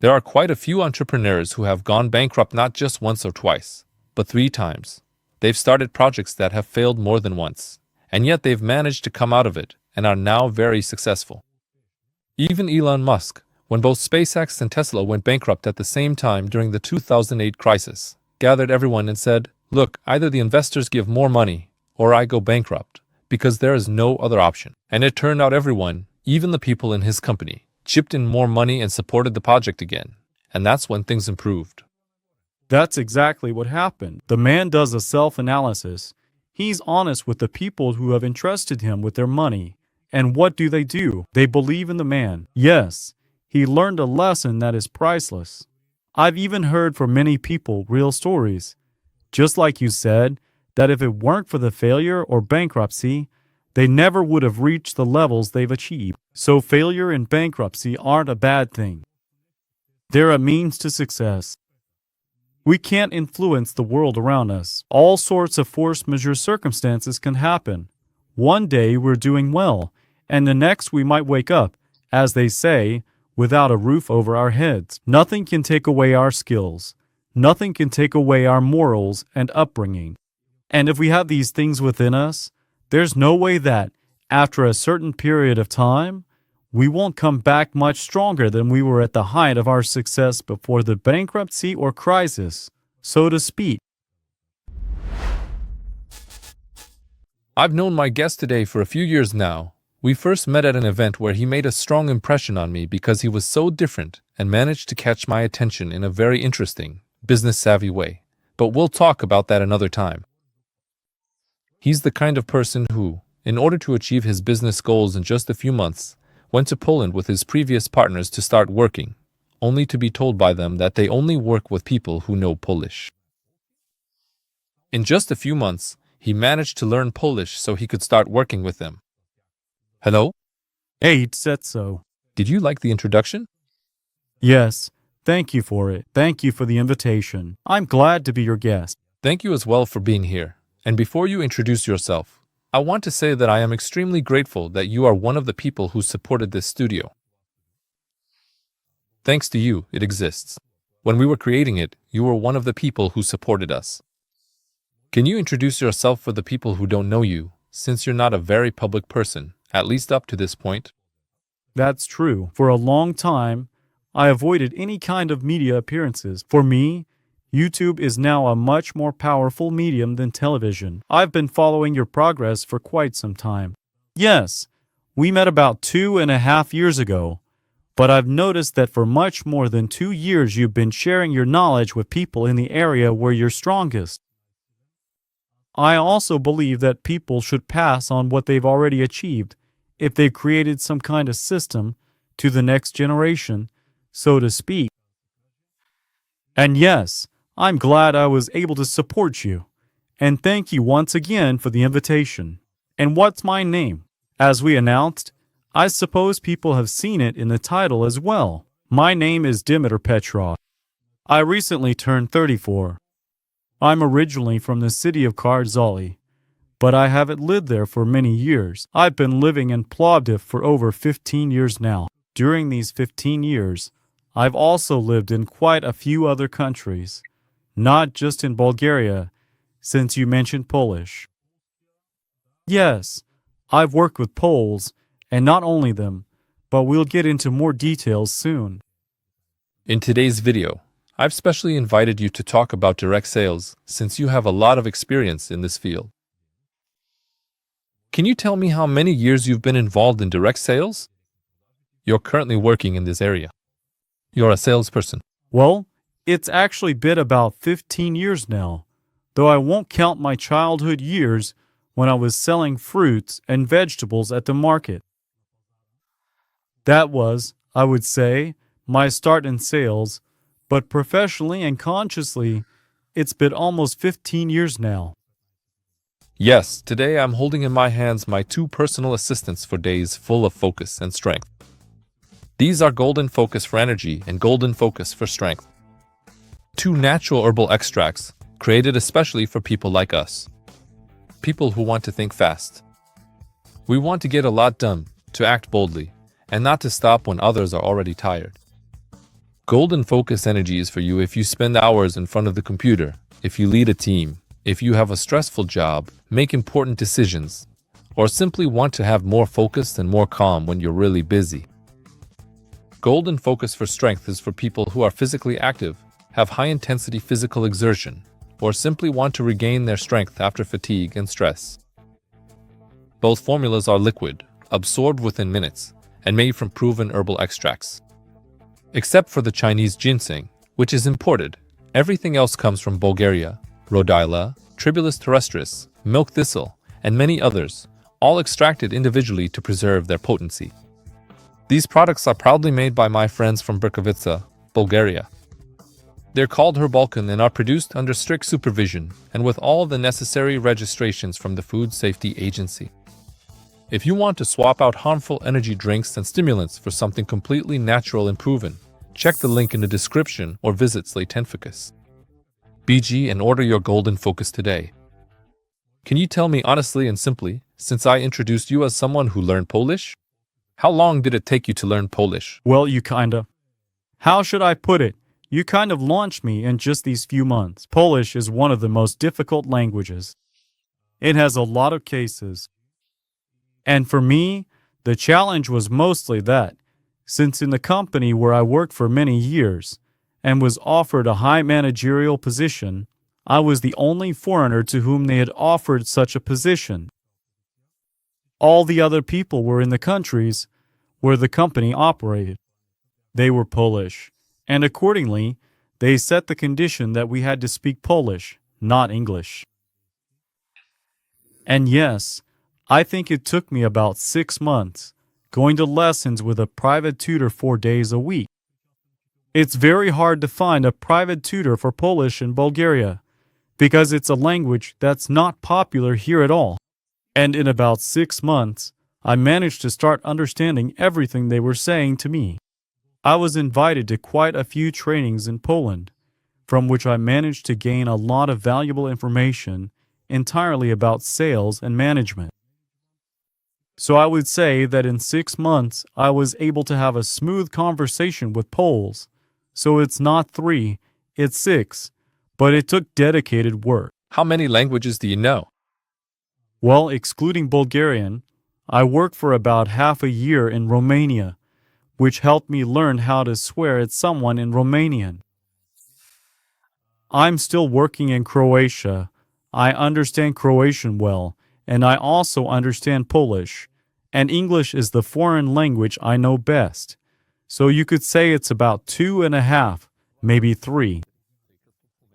There are quite a few entrepreneurs who have gone bankrupt not just once or twice, but 3 times. They've started projects that have failed more than once, and yet they've managed to come out of it and are now very successful. Even Elon Musk, when both SpaceX and Tesla went bankrupt at the same time during the 2008 crisis, gathered everyone and said, "Look, either the investors give more money, or I go bankrupt, because there is no other option." And it turned out everyone, even the people in his company, chipped in more money and supported the project again. And that's when things improved. That's exactly what happened. The man does a self-analysis. He's honest with the people who have entrusted him with their money. And what do? They believe in the man. Yes, he learned a lesson that is priceless. I've even heard from many people real stories. Just like you said, that if it weren't for the failure or bankruptcy, they never would have reached the levels they've achieved. So failure and bankruptcy aren't a bad thing. They're a means to success. We can't influence the world around us. All sorts of force majeure circumstances can happen. One day we're doing well, and the next we might wake up, as they say, without a roof over our heads. Nothing can take away our skills. Nothing can take away our morals and upbringing. And if we have these things within us, there's no way that, after a certain period of time, we won't come back much stronger than we were at the height of our success before the bankruptcy or crisis, so to speak. I've known my guest today for a few years now. We first met at an event where he made a strong impression on me because he was so different and managed to catch my attention in a very interesting, business-savvy way. But we'll talk about that another time. He's the kind of person who, in order to achieve his business goals in just a few months, went to Poland with his previous partners to start working, only to be told by them that they only work with people who know Polish. In just a few months, he managed to learn Polish so he could start working with them. Hello? Hey, it said so. Did you like the introduction? Yes, thank you for it. Thank you for the invitation. I'm glad to be your guest. Thank you as well for being here. And before you introduce yourself, I want to say that I am extremely grateful that you are one of the people who supported this studio. Thanks to you, it exists. When we were creating it, you were one of the people who supported us. Can you introduce yourself for the people who don't know you, since you're not a very public person, at least up to this point? That's true. For a long time, I avoided any kind of media appearances. For me, YouTube is now a much more powerful medium than television. I've been following your progress for quite some time. Yes, we met about 2.5 years ago, but I've noticed that for much more than 2 years you've been sharing your knowledge with people in the area where you're strongest. I also believe that people should pass on what they've already achieved if they've created some kind of system to the next generation, so to speak. And yes, I'm glad I was able to support you, and thank you once again for the invitation. And what's my name? As we announced, I suppose people have seen it in the title as well. My name is Dimitar Petrov. I recently turned 34. I'm originally from the city of Karzali, but I haven't lived there for many years. I've been living in Plovdiv for over 15 years now. During these 15 years, I've also lived in quite a few other countries. Not just in Bulgaria, since you mentioned Polish. Yes, I've worked with Poles, and not only them, but we'll get into more details soon. In today's video, I've specially invited you to talk about direct sales, since you have a lot of experience in this field. Can you tell me how many years you've been involved in direct sales? You're currently working in this area. You're a salesperson. Well, it's actually been about 15 years now, though I won't count my childhood years when I was selling fruits and vegetables at the market. That was, I would say, my start in sales, but professionally and consciously, it's been almost 15 years now. Yes, today I'm holding in my hands my 2 personal assistants for days full of focus and strength. These are Golden Focus for energy and Golden Focus for strength. 2 natural herbal extracts, created especially for people like us. People who want to think fast. We want to get a lot done, to act boldly, and not to stop when others are already tired. Golden focus energy is for you if you spend hours in front of the computer, if you lead a team, if you have a stressful job, make important decisions, or simply want to have more focus and more calm when you're really busy. Golden focus for strength is for people who are physically active, have high-intensity physical exertion, or simply want to regain their strength after fatigue and stress. Both formulas are liquid, absorbed within minutes, and made from proven herbal extracts. Except for the Chinese ginseng, which is imported, everything else comes from Bulgaria, Rhodiola, Tribulus terrestris, milk thistle, and many others, all extracted individually to preserve their potency. These products are proudly made by my friends from Brkovica, Bulgaria. They're called Herbalkan and are produced under strict supervision and with all the necessary registrations from the Food Safety Agency. If you want to swap out harmful energy drinks and stimulants for something completely natural and proven, check the link in the description or visit Zlaten Fokus. BG and order your Golden Focus today. Can you tell me honestly and simply, since I introduced you as someone who learned Polish? How long did it take you to learn Polish? Well, how should I put it? You kind of launched me in just these few months. Polish is one of the most difficult languages. It has a lot of cases. And for me, the challenge was mostly that, since in the company where I worked for many years and was offered a high managerial position, I was the only foreigner to whom they had offered such a position. All the other people were in the countries where the company operated. They were Polish, and accordingly, they set the condition that we had to speak Polish, not English. And yes, I think it took me about 6 months, going to lessons with a private tutor 4 days a week. It's very hard to find a private tutor for Polish in Bulgaria, because it's a language that's not popular here at all. And in about 6 months, I managed to start understanding everything they were saying to me. I was invited to quite a few trainings in Poland, from which I managed to gain a lot of valuable information entirely about sales and management. So I would say that in 6 months, I was able to have a smooth conversation with Poles. So it's not 3, it's 6, but it took dedicated work. How many languages do you know? Well, excluding Bulgarian, I worked for about half a year in Romania, which helped me learn how to swear at someone in Romanian. I'm still working in Croatia. I understand Croatian well, and I also understand Polish, and English is the foreign language I know best. So you could say it's about 2.5, maybe 3.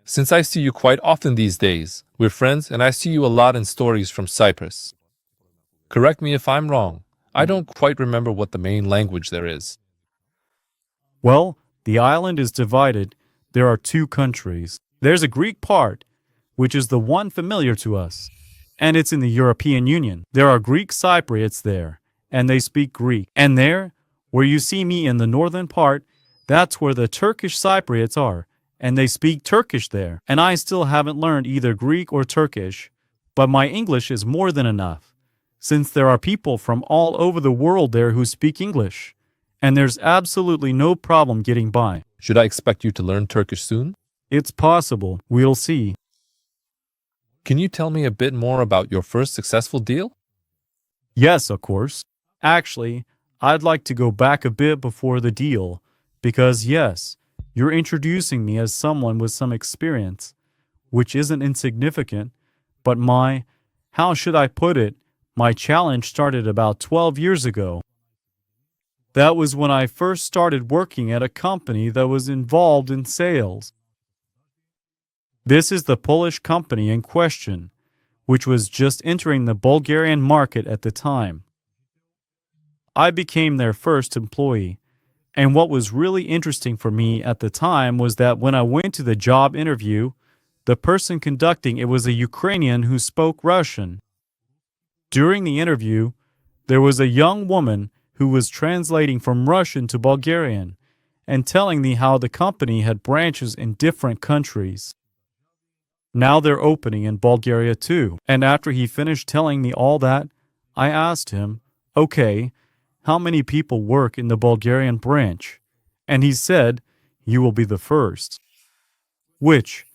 Since I see you quite often these days, we're friends and I see you a lot in stories from Cyprus. Correct me if I'm wrong. I don't quite remember what the main language there is. Well, the island is divided. There are 2 countries. There's a Greek part, which is the one familiar to us, and it's in the European Union. There are Greek Cypriots there, and they speak Greek. And there, where you see me in the northern part, that's where the Turkish Cypriots are, and they speak Turkish there. And I still haven't learned either Greek or Turkish, but my English is more than enough, since there are people from all over the world there who speak English, and there's absolutely no problem getting by. Should I expect you to learn Turkish soon? It's possible. We'll see. Can you tell me a bit more about your first successful deal? Yes, of course. Actually, I'd like to go back a bit before the deal, because yes, you're introducing me as someone with some experience, which isn't insignificant, but how should I put it, my challenge started about 12 years ago. That was when I first started working at a company that was involved in sales. This is the Polish company in question, which was just entering the Bulgarian market at the time. I became their first employee, and what was really interesting for me at the time was that when I went to the job interview, the person conducting it was a Ukrainian who spoke Russian. During the interview, there was a young woman who was translating from Russian to Bulgarian and telling me how the company had branches in different countries. Now they're opening in Bulgaria too. And after he finished telling me all that, I asked him, okay, how many people work in the Bulgarian branch? And he said you will be the first. Which,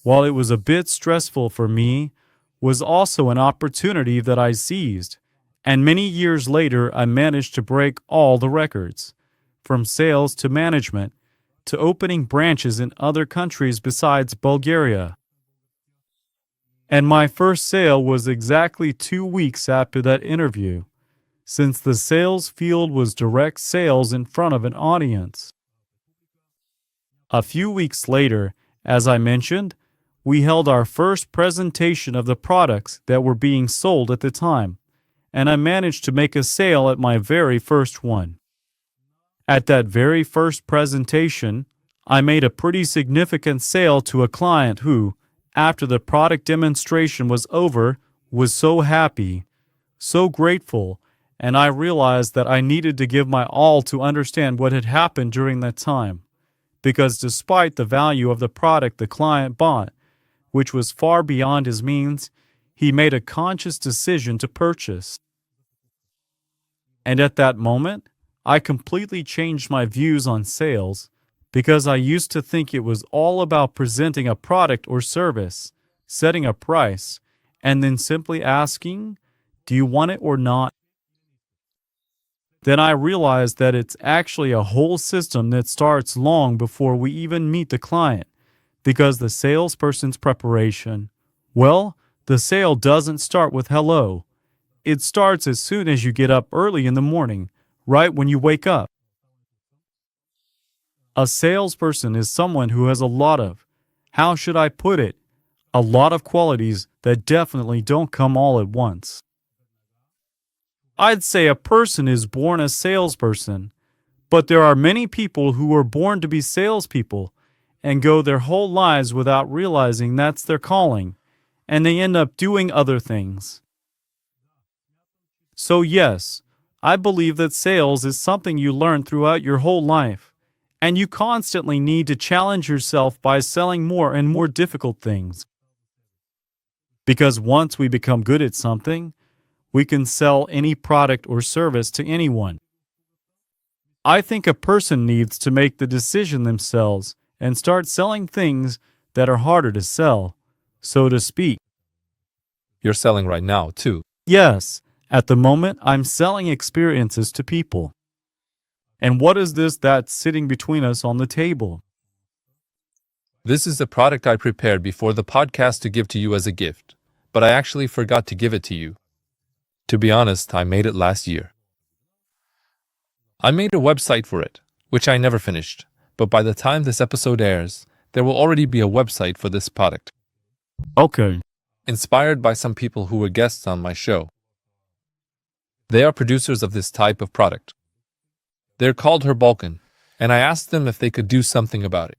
while it was a bit stressful for me, was also an opportunity that I seized. And many years later, I managed to break all the records, from sales to management, to opening branches in other countries besides Bulgaria. And my first sale was exactly 2 weeks after that interview, since the sales field was direct sales in front of an audience. A few weeks later, as I mentioned, we held our first presentation of the products that were being sold at the time, and I managed to make a sale at my very first one. At that very first presentation, I made a pretty significant sale to a client who, after the product demonstration was over, was so happy, so grateful, and I realized that I needed to give my all to understand what had happened during that time. Because despite the value of the product the client bought, which was far beyond his means, he made a conscious decision to purchase. And at that moment, I completely changed my views on sales, because I used to think it was all about presenting a product or service, setting a price, and then simply asking, "Do you want it or not?" Then I realized that it's actually a whole system that starts long before we even meet the client, because the salesperson's preparation, well, the sale doesn't start with hello. It starts as soon as you get up early in the morning, right when you wake up. A salesperson is someone who has a lot of, how should I put it, a lot of qualities that definitely don't come all at once. I'd say a person is born a salesperson, but there are many people who are born to be salespeople and go their whole lives without realizing that's their calling, and they end up doing other things. So yes, I believe that sales is something you learn throughout your whole life, and you constantly need to challenge yourself by selling more and more difficult things. Because once we become good at something, we can sell any product or service to anyone. I think a person needs to make the decision themselves and start selling things that are harder to sell, so to speak. You're selling right now, too. Yes, at the moment I'm selling experiences to people. And what is this that's sitting between us on the table? This is the product I prepared before the podcast to give to you as a gift, but I actually forgot to give it to you. To be honest, I made it last year. I made a website for it, which I never finished, but by the time this episode airs, there will already be a website for this product. Okay. Inspired by some people who were guests on my show. They are producers of this type of product. They're called Her Balkan, and I asked them if they could do something about it.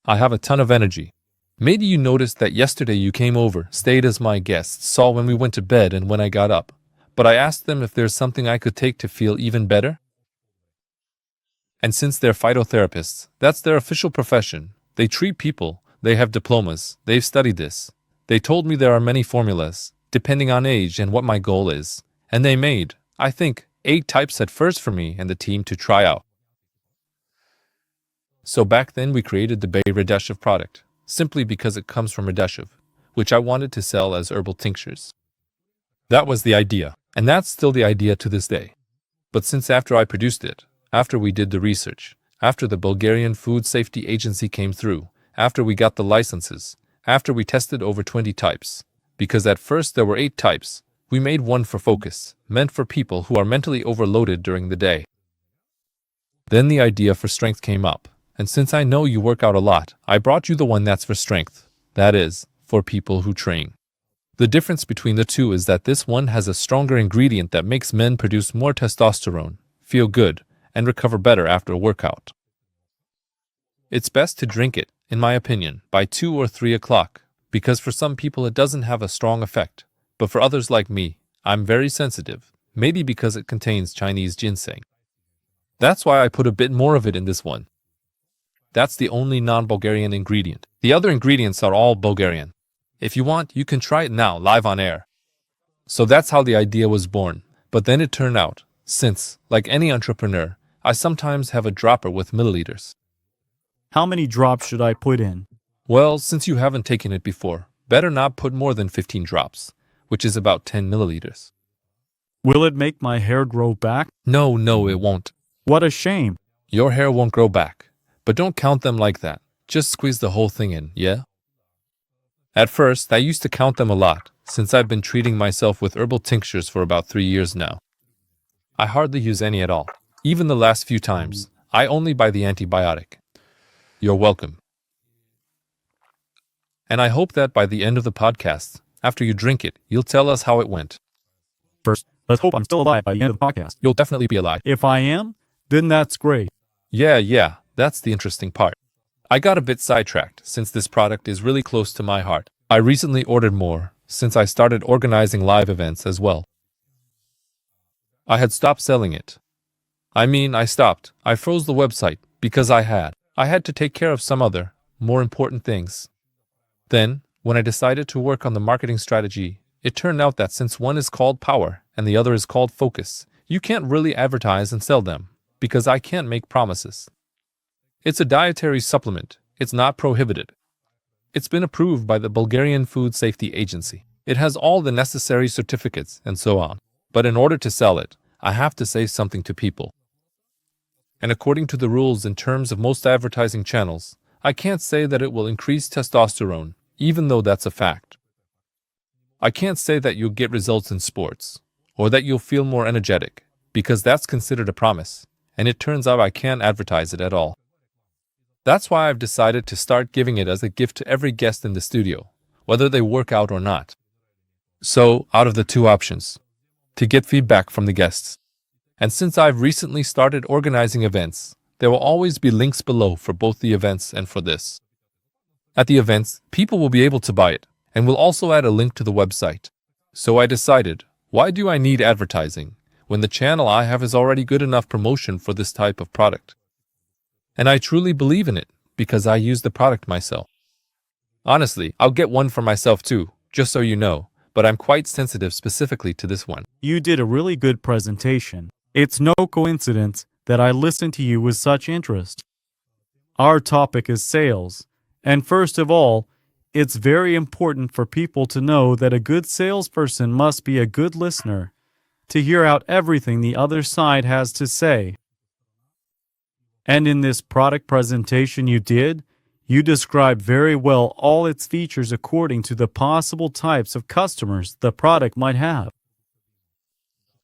I have a ton of energy. Maybe you noticed that yesterday you came over, stayed as my guest, saw when we went to bed and when I got up. But I asked them if there's something I could take to feel even better. And since they're phytotherapists, that's their official profession. They treat people, they have diplomas, they've studied this. They told me there are many formulas, depending on age and what my goal is. And they made, I think, 8 types at first for me and the team to try out. So back then we created the Radushev product, simply because it comes from Radushev, which I wanted to sell as herbal tinctures. That was the idea, and that's still the idea to this day. But since after I produced it, after we did the research, after the Bulgarian Food Safety Agency came through, after we got the licenses, after we tested over 20 types, because at first there were 8 types, we made one for focus, meant for people who are mentally overloaded during the day. Then the idea for strength came up, and since I know you work out a lot, I brought you the one that's for strength, that is, for people who train. The difference between the two is that this one has a stronger ingredient that makes men produce more testosterone, feel good, and recover better after a workout. It's best to drink it, in my opinion, by 2 or 3 o'clock, because for some people it doesn't have a strong effect. But for others like me, I'm very sensitive, maybe because it contains Chinese ginseng. That's why I put a bit more of it in this one. That's the only non-Bulgarian ingredient. The other ingredients are all Bulgarian. If you want, you can try it now, live on air. So that's how the idea was born. But then it turned out, since, like any entrepreneur, I sometimes have a dropper with milliliters. How many drops should I put in? Well, since you haven't taken it before, better not put more than 15 drops, which is about 10 milliliters. Will it make my hair grow back? No, it won't. What a shame. Your hair won't grow back. But don't count them like that. Just squeeze the whole thing in, yeah? At first, I used to count them a lot, since I've been treating myself with herbal tinctures for about 3 years now. I hardly use any at all. Even the last few times, I only buy the antibiotic. You're welcome. And I hope that by the end of the podcast, after you drink it, you'll tell us how it went. First, let's hope I'm still alive by the end of the podcast. You'll definitely be alive. If I am, then that's great. Yeah, that's the interesting part. I got a bit sidetracked since this product is really close to my heart. I recently ordered more since I started organizing live events as well. I had stopped selling it. I stopped. I froze the website because I had to take care of some other, more important things. Then, when I decided to work on the marketing strategy, it turned out that since one is called Power and the other is called Focus, you can't really advertise and sell them because I can't make promises. It's a dietary supplement. It's not prohibited. It's been approved by the Bulgarian Food Safety Agency. It has all the necessary certificates and so on. But in order to sell it, I have to say something to people. And according to the rules and terms of most advertising channels, I can't say that it will increase testosterone, even though that's a fact. I can't say that you'll get results in sports, or that you'll feel more energetic, because that's considered a promise, and it turns out I can't advertise it at all. That's why I've decided to start giving it as a gift to every guest in the studio, whether they work out or not. So, out of the two options, to get feedback from the guests. And since I've recently started organizing events, there will always be links below for both the events and for this. At the events, people will be able to buy it, and we'll also add a link to the website. So I decided, why do I need advertising, when the channel I have is already good enough promotion for this type of product? And I truly believe in it, because I use the product myself. Honestly, I'll get one for myself too, just so you know, but I'm quite sensitive specifically to this one. You did a really good presentation. It's no coincidence that I listened to you with such interest. Our topic is sales, and first of all, it's very important for people to know that a good salesperson must be a good listener, to hear out everything the other side has to say. And in this product presentation you did, you described very well all its features according to the possible types of customers the product might have.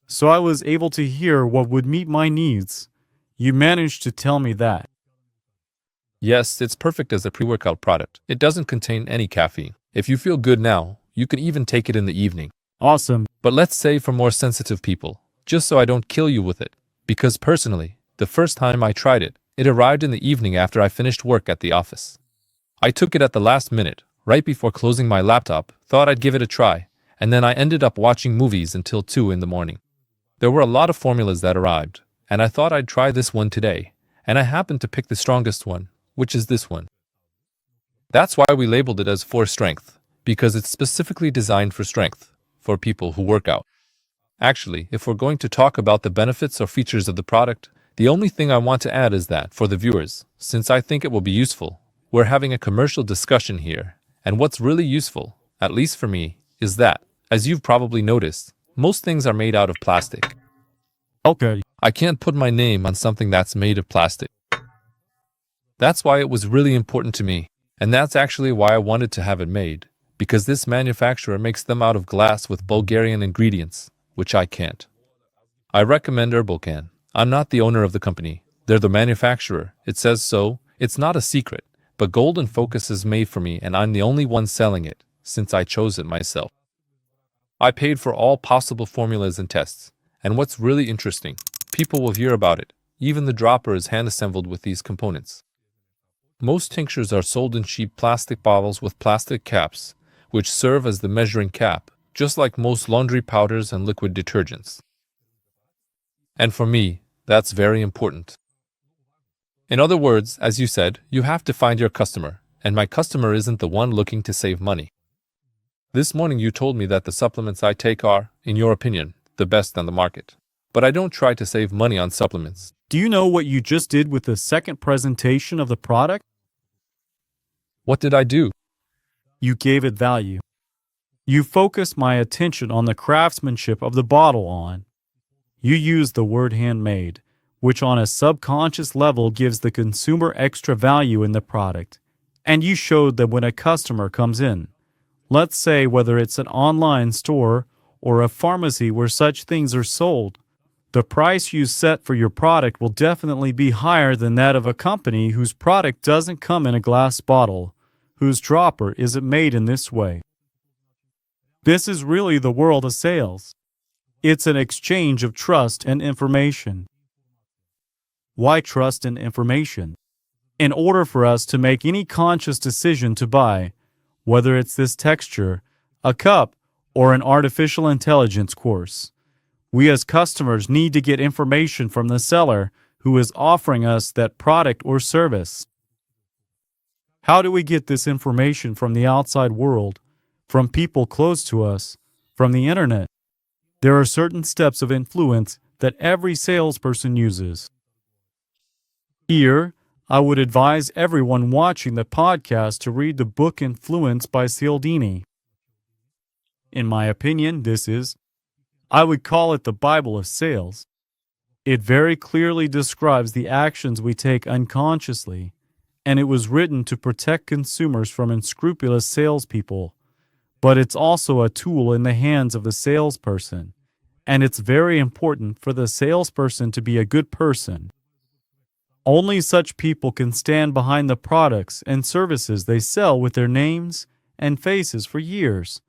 So I was able to hear what would meet my needs. You managed to tell me that. Yes, it's perfect as a pre-workout product. It doesn't contain any caffeine. If you feel good now, you can even take it in the evening. Awesome. But let's say for more sensitive people, just so I don't kill you with it. Because personally, the first time I tried it, it arrived in the evening after I finished work at the office. I took it at the last minute, right before closing my laptop, thought I'd give it a try, and then I ended up watching movies until 2 in the morning. There were a lot of formulas that arrived, and I thought I'd try this one today, and I happened to pick the strongest one, which is this one. That's why we labeled it as for strength, because it's specifically designed for strength, for people who work out. Actually, if we're going to talk about the benefits or features of the product, the only thing I want to add is that, for the viewers, since I think it will be useful, we're having a commercial discussion here, and what's really useful, at least for me, is that, as you've probably noticed, most things are made out of plastic. Okay. I can't put my name on something that's made of plastic. That's why it was really important to me, and that's actually why I wanted to have it made, because this manufacturer makes them out of glass with Bulgarian ingredients, which I can't. I recommend Herbalcan. I'm not the owner of the company. They're the manufacturer. It says so. It's not a secret, but Zlaten Fokus is made for me and I'm the only one selling it, since I chose it myself. I paid for all possible formulas and tests, and what's really interesting, people will hear about it. Even the dropper is hand-assembled with these components. Most tinctures are sold in cheap plastic bottles with plastic caps, which serve as the measuring cap, just like most laundry powders and liquid detergents. And for me, that's very important. In other words, as you said, you have to find your customer, and my customer isn't the one looking to save money. This morning you told me that the supplements I take are, in your opinion, the best on the market. But I don't try to save money on supplements. Do you know what you just did with the second presentation of the product? What did I do? You gave it value. You focused my attention on the craftsmanship of the bottle on. You used the word handmade, which on a subconscious level gives the consumer extra value in the product. And you showed that when a customer comes in, let's say whether it's an online store or a pharmacy where such things are sold, the price you set for your product will definitely be higher than that of a company whose product doesn't come in a glass bottle, whose dropper isn't made in this way. This is really the world of sales. It's an exchange of trust and information. Why trust and information? In order for us to make any conscious decision to buy, whether it's this texture, a cup, or an artificial intelligence course, we as customers need to get information from the seller who is offering us that product or service. How do we get this information from the outside world, from people close to us, from the internet? There are certain steps of influence that every salesperson uses. Here, I would advise everyone watching the podcast to read the book Influence by Cialdini. In my opinion, I would call it the Bible of sales. It very clearly describes the actions we take unconsciously, and it was written to protect consumers from unscrupulous salespeople. But it's also a tool in the hands of the salesperson, and it's very important for the salesperson to be a good person. Only such people can stand behind the products and services they sell with their names and faces for years,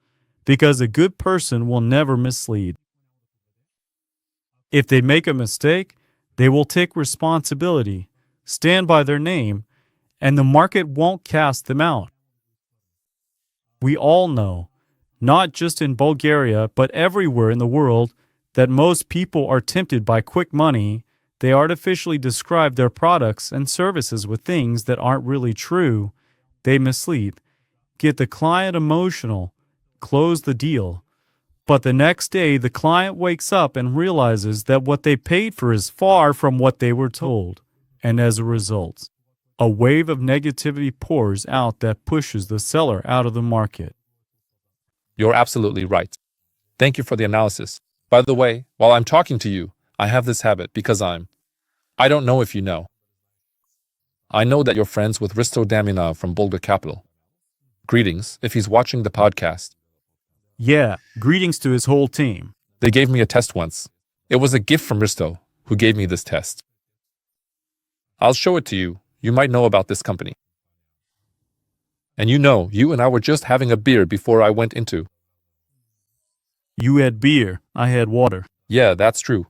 because a good person will never mislead. If they make a mistake, they will take responsibility, stand by their name, and the market won't cast them out. We all know, not just in Bulgaria, but everywhere in the world, that most people are tempted by quick money. They artificially describe their products and services with things that aren't really true. They mislead, get the client emotional, close the deal. But the next day, the client wakes up and realizes that what they paid for is far from what they were told. And as a result, a wave of negativity pours out that pushes the seller out of the market. You're absolutely right. Thank you for the analysis. By the way, while I'm talking to you, I have this habit because I don't know if you know. I know that you're friends with Risto Daminov from Bulgar Capital. Greetings, if he's watching the podcast. Yeah, greetings to his whole team. They gave me a test once. It was a gift from Risto, who gave me this test. I'll show it to you. You might know about this company. And you and I were just having a beer before I went into. You had beer, I had water. Yeah, that's true.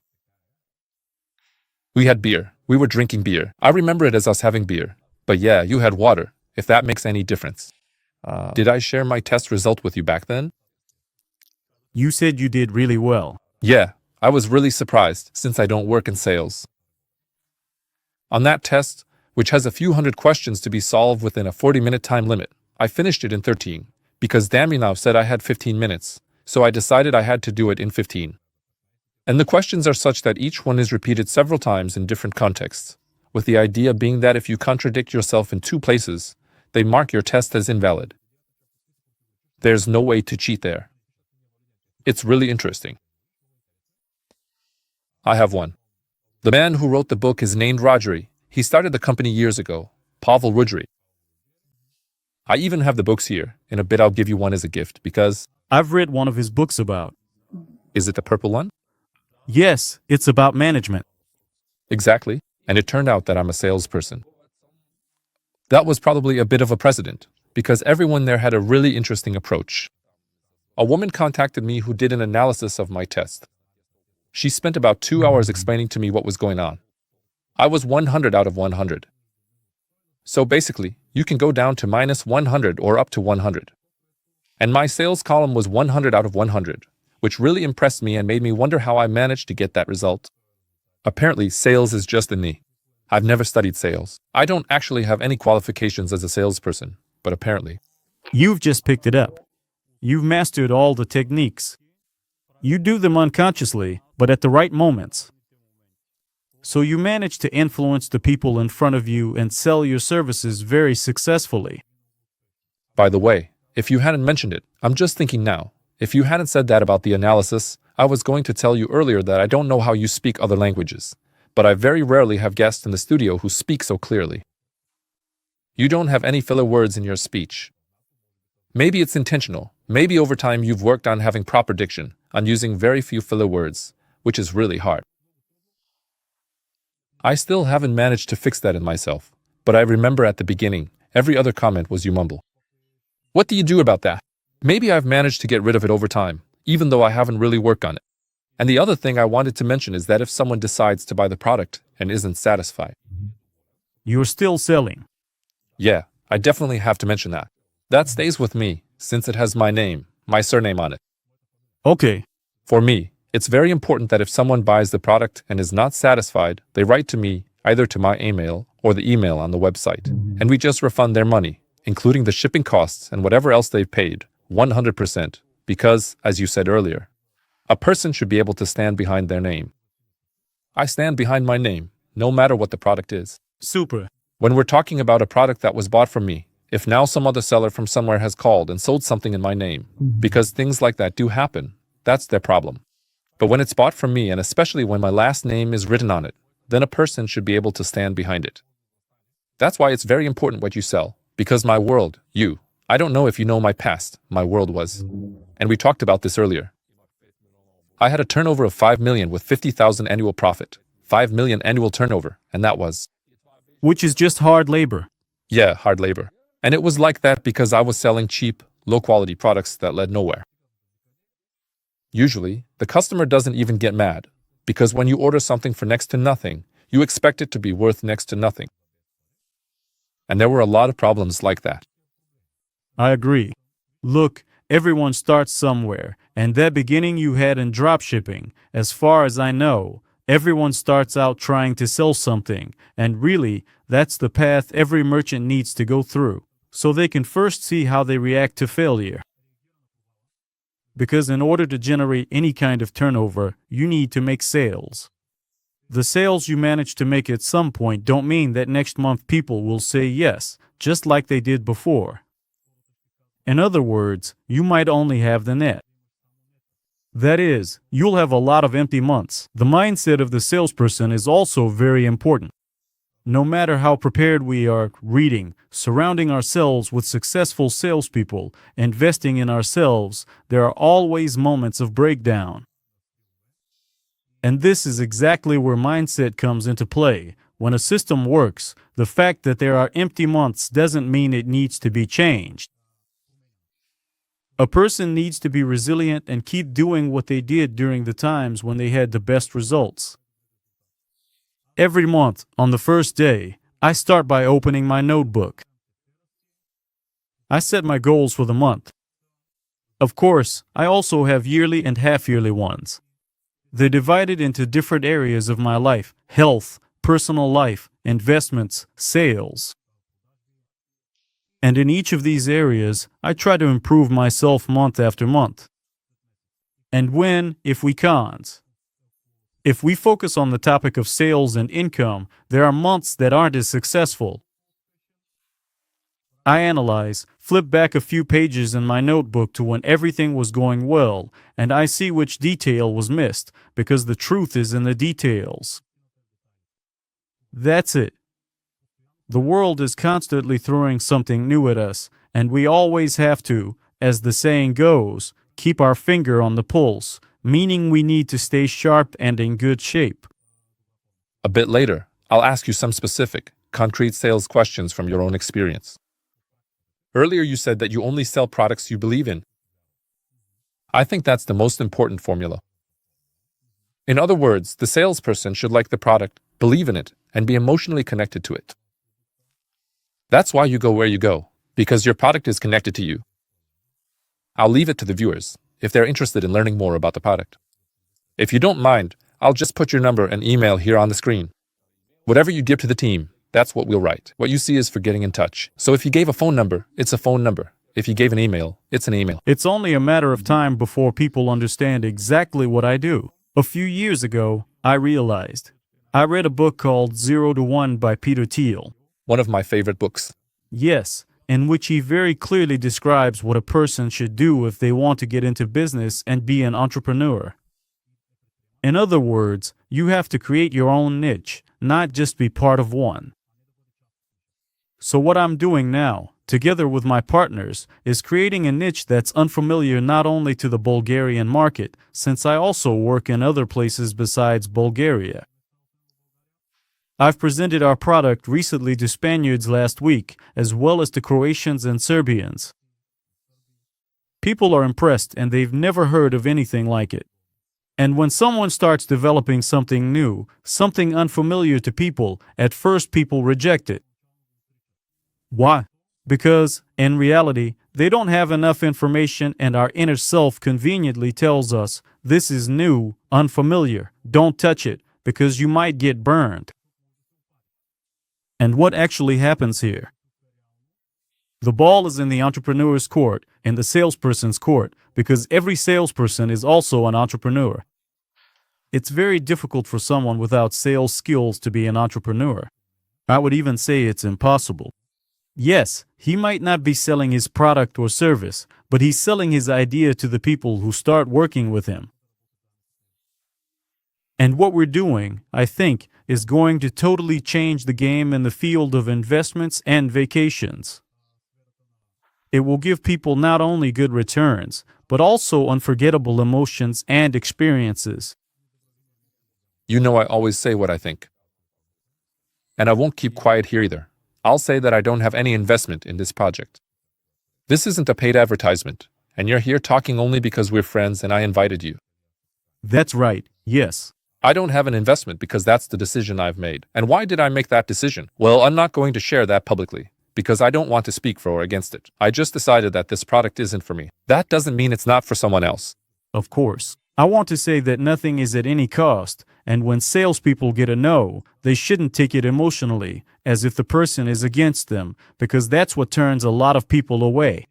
We had beer. We were drinking beer. I remember it as us having beer. But yeah, you had water, if that makes any difference. Did I share my test result with you back then? You said you did really well. Yeah, I was really surprised since I don't work in sales. On that test, which has a few hundred questions to be solved within a 40-minute time limit, I finished it in 13, because Daminov said I had 15 minutes, so I decided I had to do it in 15. And the questions are such that each one is repeated several times in different contexts, with the idea being that if you contradict yourself in 2 places, they mark your test as invalid. There's no way to cheat there. It's really interesting. I have one. The man who wrote the book is named Rogeri. He started the company years ago, Pavel Rogeri. I even have the books here. In a bit I'll give you one as a gift because... I've read one of his books about. Is it the purple one? Yes, it's about management. Exactly, and it turned out that I'm a salesperson. That was probably a bit of a precedent, because everyone there had a really interesting approach. A woman contacted me who did an analysis of my test. She spent about 2 hours explaining to me what was going on. I was 100 out of 100. So basically, you can go down to -100 or up to 100. And my sales column was 100 out of 100, which really impressed me and made me wonder how I managed to get that result. Apparently, sales is just in me. I've never studied sales. I don't actually have any qualifications as a salesperson, but apparently. You've just picked it up. You've mastered all the techniques. You do them unconsciously, but at the right moments. So you manage to influence the people in front of you and sell your services very successfully. By the way, if you hadn't mentioned it, I'm just thinking now, if you hadn't said that about the analysis, I was going to tell you earlier that I don't know how you speak other languages, but I very rarely have guests in the studio who speak so clearly. You don't have any filler words in your speech. Maybe it's intentional. Maybe over time you've worked on having proper diction, on using very few filler words, which is really hard. I still haven't managed to fix that in myself, but I remember at the beginning, every other comment was you mumble. What do you do about that? Maybe I've managed to get rid of it over time, even though I haven't really worked on it. And the other thing I wanted to mention is that if someone decides to buy the product and isn't satisfied, You're still selling. yeah, I definitely have to mention that. That stays with me, since it has my name, my surname on it. Okay, For me, it's very important that if someone buys the product and is not satisfied, they write to me, either to my email or the email on the website, and we just refund their money, including the shipping costs and whatever else they've paid, 100%, because, as you said earlier, a person should be able to stand behind their name. I stand behind my name, no matter what the product is. super. When we're talking about a product that was bought from me, if now some other seller from somewhere has called and sold something in my name, because things like that do happen, that's their problem. But when it's bought from me, and especially when my last name is written on it, then a person should be able to stand behind it. That's why it's very important what you sell, because my world, I don't know if you know my past, my world was. And we talked about this earlier. I had a turnover of 5 million with 50,000 annual profit, 5 million annual turnover, and that was, Which is just hard labor. yeah, hard labor. And it was like that because I was selling cheap, low-quality products that led nowhere. Usually, the customer doesn't even get mad, because when you order something for next to nothing, you expect it to be worth next to nothing. And there were a lot of problems like that. I agree. Look, everyone starts somewhere, and that beginning you had in dropshipping, as far as I know, everyone starts out trying to sell something, and really, that's the path every merchant needs to go through, so they can first see how they react to failure. Because in order to generate any kind of turnover, you need to make sales. The sales you manage to make at some point don't mean that next month people will say yes, just like they did before. In other words, you might only have the net. That is, you'll have a lot of empty months. The mindset of the salesperson is also very important. No matter how prepared we are, reading, surrounding ourselves with successful salespeople, investing in ourselves, there are always moments of breakdown. And this is exactly where mindset comes into play. When a system works, the fact that there are empty months doesn't mean it needs to be changed. A person needs to be resilient and keep doing what they did during the times when they had the best results. Every month, on the first day, I start by opening my notebook. I set my goals for the month. Of course, I also have yearly and half-yearly ones. They're divided into different areas of my life: health, personal life, investments, sales. And in each of these areas, I try to improve myself month after month. And if we can't, if we focus on the topic of sales and income, there are months that aren't as successful. I analyze, flip back a few pages in my notebook to when everything was going well, and I see which detail was missed, because the truth is in the details. That's it. The world is constantly throwing something new at us, and we always have to, as the saying goes, keep our finger on the pulse, meaning we need to stay sharp and in good shape. A bit later, I'll ask you some specific, concrete sales questions from your own experience. Earlier you said that you only sell products you believe in. I think that's the most important formula. In other words, the salesperson should like the product, believe in it, and be emotionally connected to it. That's why you go where you go, because your product is connected to you. I'll leave it to the viewers, if they're interested in learning more about the product. If you don't mind, I'll just put your number and email here on the screen. Whatever you give to the team, that's what we'll write. What you see is for getting in touch. So if you gave a phone number, it's a phone number. If you gave an email, it's an email. It's only a matter of time before people understand exactly what I do. A few years ago, I realized I read a book called 0 to 1 by Peter Thiel. One of my favorite books. Yes, in which he very clearly describes what a person should do if they want to get into business and be an entrepreneur. In other words, you have to create your own niche, not just be part of one. So what I'm doing now, together with my partners, is creating a niche that's unfamiliar not only to the Bulgarian market, since I also work in other places besides Bulgaria. I've presented our product recently to Spaniards last week, as well as to Croatians and Serbians. People are impressed and they've never heard of anything like it. And when someone starts developing something new, something unfamiliar to people, at first people reject it. Why? Because, in reality, they don't have enough information and our inner self conveniently tells us, this is new, unfamiliar, don't touch it, because you might get burned. And what actually happens here? The ball is in the entrepreneur's court and the salesperson's court, because every salesperson is also an entrepreneur. It's very difficult for someone without sales skills to be an entrepreneur. I would even say it's impossible. Yes, he might not be selling his product or service, but he's selling his idea to the people who start working with him. And what we're doing, I think, is going to totally change the game in the field of investments and vacations. It will give people not only good returns, but also unforgettable emotions and experiences. You know I always say what I think. And I won't keep quiet here either. I'll say that I don't have any investment in this project. This isn't a paid advertisement, and you're here talking only because we're friends and I invited you. That's right, yes. I don't have an investment because that's the decision I've made. And why did I make that decision? Well, I'm not going to share that publicly, because I don't want to speak for or against it. I just decided that this product isn't for me. That doesn't mean it's not for someone else. Of course. I want to say that nothing is at any cost, and when salespeople get a no, they shouldn't take it emotionally, as if the person is against them, because that's what turns a lot of people away.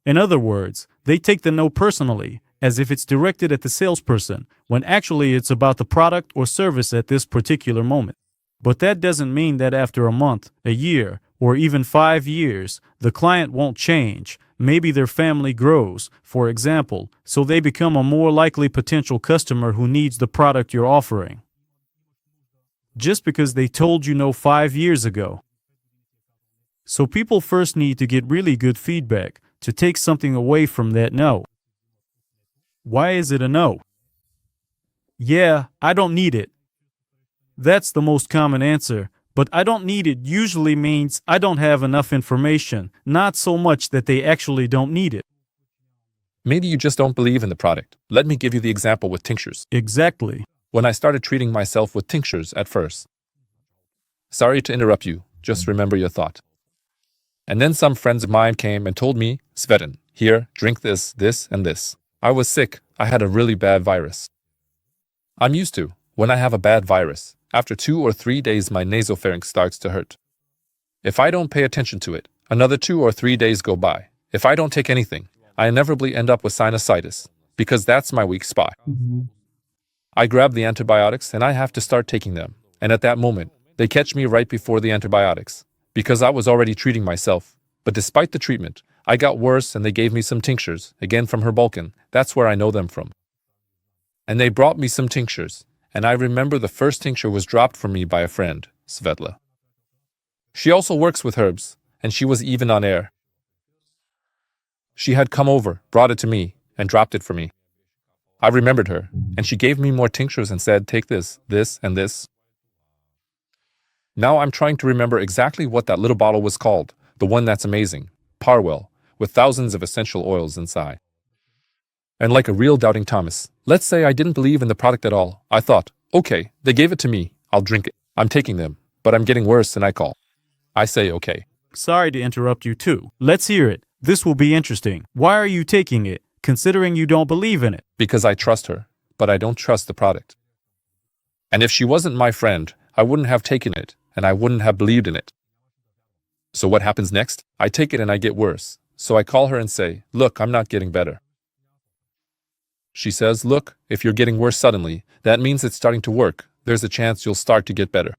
In other words, they take the no personally, as if it's directed at the salesperson, when actually it's about the product or service at this particular moment. But that doesn't mean that after a month, a year, or even 5 years, the client won't change. Maybe their family grows, for example, so they become a more likely potential customer who needs the product you're offering. Just because they told you no 5 years ago. So people first need to get really good feedback to take something away from that no. Why is it a no? Yeah, I don't need it. That's the most common answer. But I don't need it usually means I don't have enough information, not so much that they actually don't need it. Maybe you just don't believe in the product. Let me give you the example with tinctures. Exactly. When I started treating myself with tinctures at first. Sorry to interrupt you, just remember your thought. And then some friends of mine came and told me, Zlaten, here, drink this, this, and this. I was sick. I had a really bad virus. I'm used to, when I have a bad virus, after 2 or 3 days my nasopharynx starts to hurt. If I don't pay attention to it, another 2 or 3 days go by. If I don't take anything, I inevitably end up with sinusitis, because that's my weak spot. I grab the antibiotics and I have to start taking them. And at that moment, they catch me right before the antibiotics, because I was already treating myself. But despite the treatment, I got worse and they gave me some tinctures, again from Balkan. That's where I know them from. And they brought me some tinctures. And I remember the first tincture was dropped for me by a friend, Svetla. She also works with herbs, and she was even on air. She had come over, brought it to me, and dropped it for me. I remembered her, and she gave me more tinctures and said, take this, this, and this. Now I'm trying to remember exactly what that little bottle was called, the one that's amazing, Parwell, with thousands of essential oils inside. And like a real doubting Thomas, let's say I didn't believe in the product at all. I thought, okay, they gave it to me, I'll drink it. I'm taking them, but I'm getting worse and I call. I say okay. Sorry to interrupt you too. Let's hear it. This will be interesting. Why are you taking it, considering you don't believe in it? Because I trust her, but I don't trust the product. And if she wasn't my friend, I wouldn't have taken it, and I wouldn't have believed in it. So what happens next? I take it and I get worse. So I call her and say, look, I'm not getting better. She says, look, if you're getting worse suddenly, that means it's starting to work. there's a chance you'll start to get better.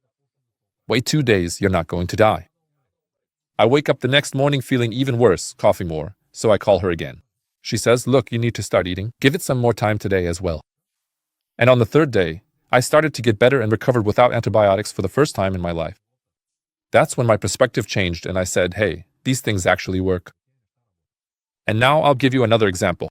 Wait 2 days, you're not going to die. I wake up the next morning feeling even worse, coughing more, so I call her again. She says, look, you need to start eating. Give it some more time today as well. And on the third day, I started to get better and recovered without antibiotics for the first time in my life. That's when my perspective changed and I said, hey, these things actually work. And now I'll give you another example.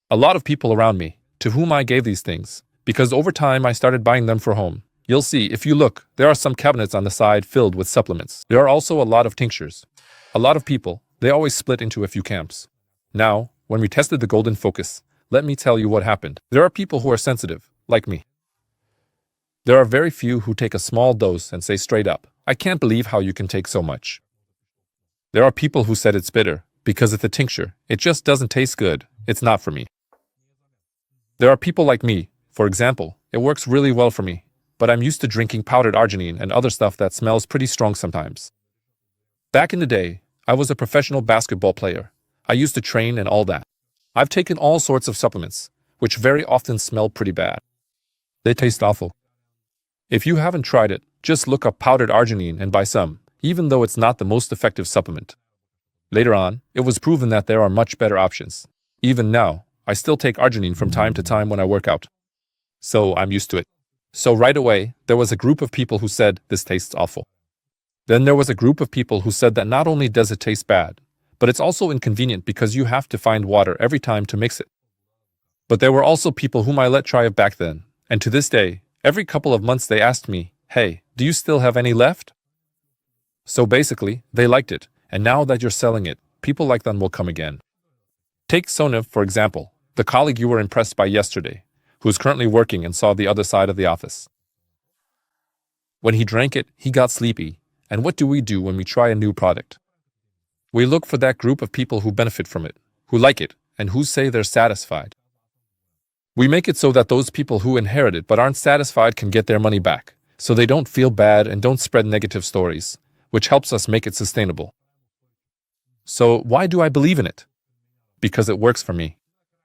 A lot of people around me, to whom I gave these things, because over time I started buying them for home. You'll see, if you look, there are some cabinets on the side filled with supplements. There are also a lot of tinctures. A lot of people, they always split into a few camps. Now, when we tested the Zlaten Fokus, let me tell you what happened. There are people who are sensitive, like me. There are very few who take a small dose and say straight up, I can't believe how you can take so much. There are people who said it's bitter, because it's a tincture. It just doesn't taste good. It's not for me. There are people like me, for example, it works really well for me, but I'm used to drinking powdered arginine and other stuff that smells pretty strong sometimes. Back in the day, I was a professional basketball player. I used to train and all that. I've taken all sorts of supplements, which very often smell pretty bad. They taste awful. If you haven't tried it, just look up powdered arginine and buy some, even though it's not the most effective supplement. Later on, it was proven that there are much better options. Even now, I still take arginine from time to time when I work out. So I'm used to it. So right away, there was a group of people who said, this tastes awful. Then there was a group of people who said that not only does it taste bad, but it's also inconvenient because you have to find water every time to mix it. But there were also people whom I let try it back then, and to this day, every couple of months they asked me, hey, do you still have any left? So basically, they liked it, and now that you're selling it, people like them will come again. Take Sonev, for example, the colleague you were impressed by yesterday, who is currently working and saw the other side of the office. When he drank it, he got sleepy, and what do we do when we try a new product? We look for that group of people who benefit from it, who like it, and who say they're satisfied. We make it so that those people who inherit it but aren't satisfied can get their money back, so they don't feel bad and don't spread negative stories, which helps us make it sustainable. So why do I believe in it? Because it works for me.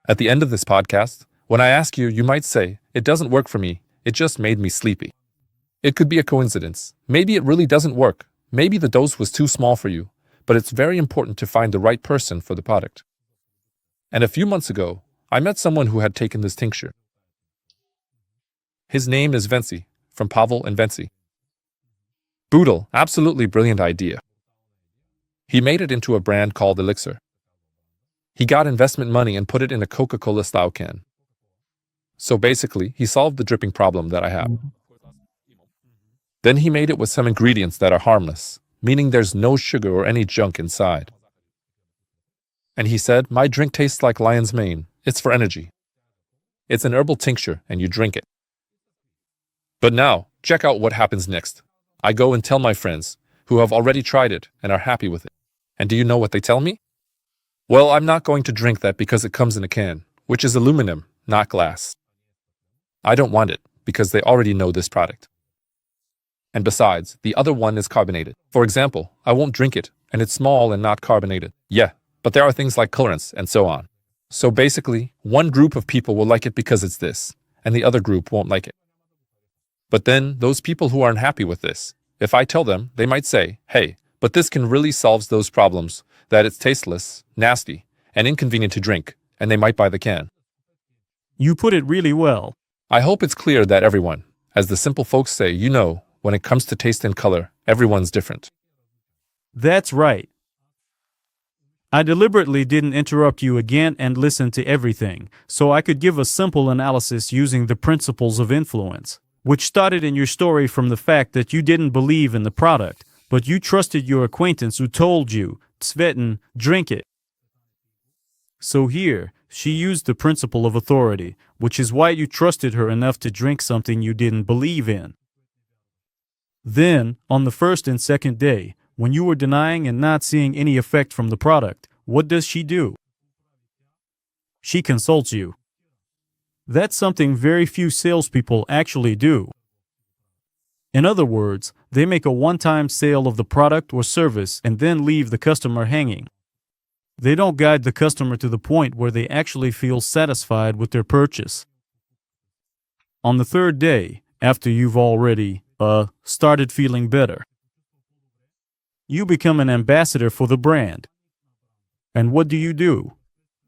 At the end of this podcast, when I ask you, you might say, it doesn't work for me, it just made me sleepy. It could be a coincidence. Maybe it really doesn't work. Maybe the dose was too small for you, but it's very important to find the right person for the product. And a few months ago, I met someone who had taken this tincture. His name is Vency, from Pavel and Vency. Boodle, absolutely brilliant idea. He made it into a brand called Elixir. He got investment money and put it in a Coca-Cola style can. So basically, he solved the dripping problem that I have. Then he made it with some ingredients that are harmless, meaning there's no sugar or any junk inside. And he said, my drink tastes like lion's mane. It's for energy. It's an herbal tincture and you drink it. But now, check out what happens next. I go and tell my friends, who have already tried it and are happy with it. And do you know what they tell me? Well, I'm not going to drink that because it comes in a can, which is aluminum, not glass. I don't want it because they already know this product. And besides, the other one is carbonated. For example, I won't drink it, and it's small and not carbonated. Yeah, but there are things like colorants and so on. So basically, one group of people will like it because it's this, and the other group won't like it. But then, those people who aren't happy with this, if I tell them, they might say, hey, but this can really solve those problems, that it's tasteless, nasty, and inconvenient to drink, and they might buy the can. You put it really well. I hope it's clear that everyone, as the simple folks say, you know, when it comes to taste and color, everyone's different. That's right. I deliberately didn't interrupt you again and listen to everything, so I could give a simple analysis using the principles of influence, which started in your story from the fact that you didn't believe in the product, but you trusted your acquaintance who told you, Zlaten, drink it. So here, she used the principle of authority, which is why you trusted her enough to drink something you didn't believe in. Then, on the first and second day, when you were denying and not seeing any effect from the product, what does she do? She consults you. That's something very few salespeople actually do. In other words, they make a one-time sale of the product or service and then leave the customer hanging. They don't guide the customer to the point where they actually feel satisfied with their purchase. On the third day, after you've already started feeling better. You become an ambassador for the brand. And what do?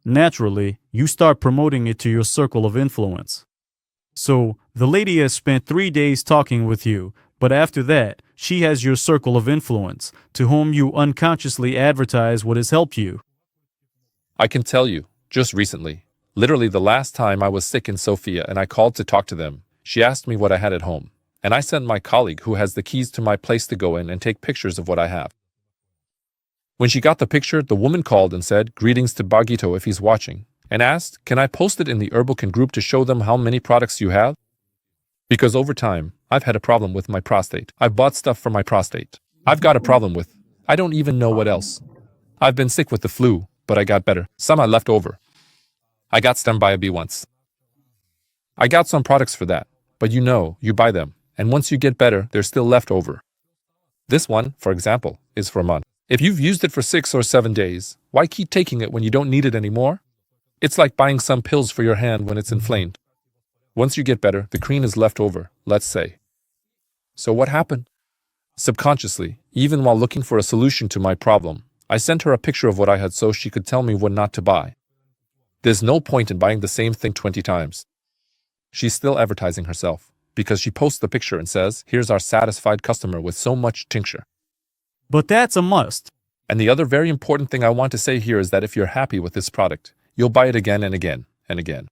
Naturally, you start promoting it to your circle of influence. So, the lady has spent 3 days talking with you, but after that, she has your circle of influence, to whom you unconsciously advertise what has helped you. I can tell you, just recently, literally the last time I was sick in Sofia and I called to talk to them, she asked me what I had at home, and I sent my colleague who has the keys to my place to go in and take pictures of what I have. When she got the picture, the woman called and said, "Greetings to Bagito if he's watching," and asked, "Can I post it in the Urbalcan group to show them how many products you have?" Because over time, I've had a problem with my prostate. I've bought stuff for my prostate. I've got a problem with, I don't even know what else. I've been sick with the flu, but I got better. Some I left over. I got stung by a bee once. I got some products for that, but you buy them, and once you get better, they're still left over. This one, for example, is for a month. If you've used it for 6 or 7 days, why keep taking it when you don't need it anymore? It's like buying some pills for your hand when it's inflamed. Once you get better, the cream is left over, let's say. So what happened? Subconsciously, even while looking for a solution to my problem, I sent her a picture of what I had so she could tell me what not to buy. There's no point in buying the same thing 20 times. She's still advertising herself, because she posts the picture and says, "Here's our satisfied customer with so much tincture." But that's a must. And the other very important thing I want to say here is that if you're happy with this product, you'll buy it again and again and again.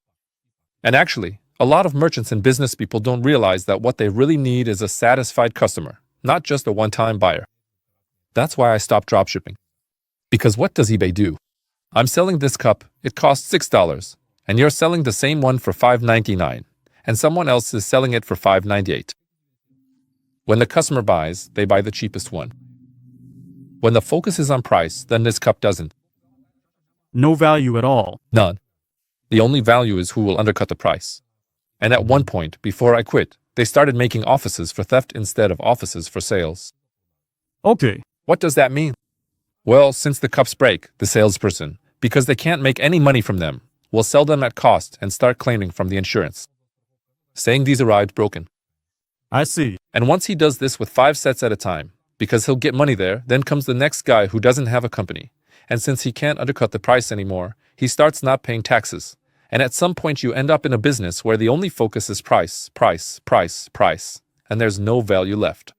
And actually, a lot of merchants and business people don't realize that what they really need is a satisfied customer, not just a one-time buyer. That's why I stopped dropshipping. Because what does eBay do? I'm selling this cup, it costs $6, and you're selling the same one for $5.99, and someone else is selling it for $5.98. When the customer buys, they buy the cheapest one. When the focus is on price, then this cup doesn't. No value at all. None. The only value is who will undercut the price. And at one point, before I quit, they started making offices for theft instead of offices for sales. Okay. What does that mean? Well, since the cups break, the salesperson, because they can't make any money from them, will sell them at cost and start claiming from the insurance, saying these arrived broken. I see. And once he does this with 5 sets at a time, because he'll get money there, then comes the next guy who doesn't have a company. And since he can't undercut the price anymore, he starts not paying taxes. And at some point you end up in a business where the only focus is price, price, price, price, and there's no value left.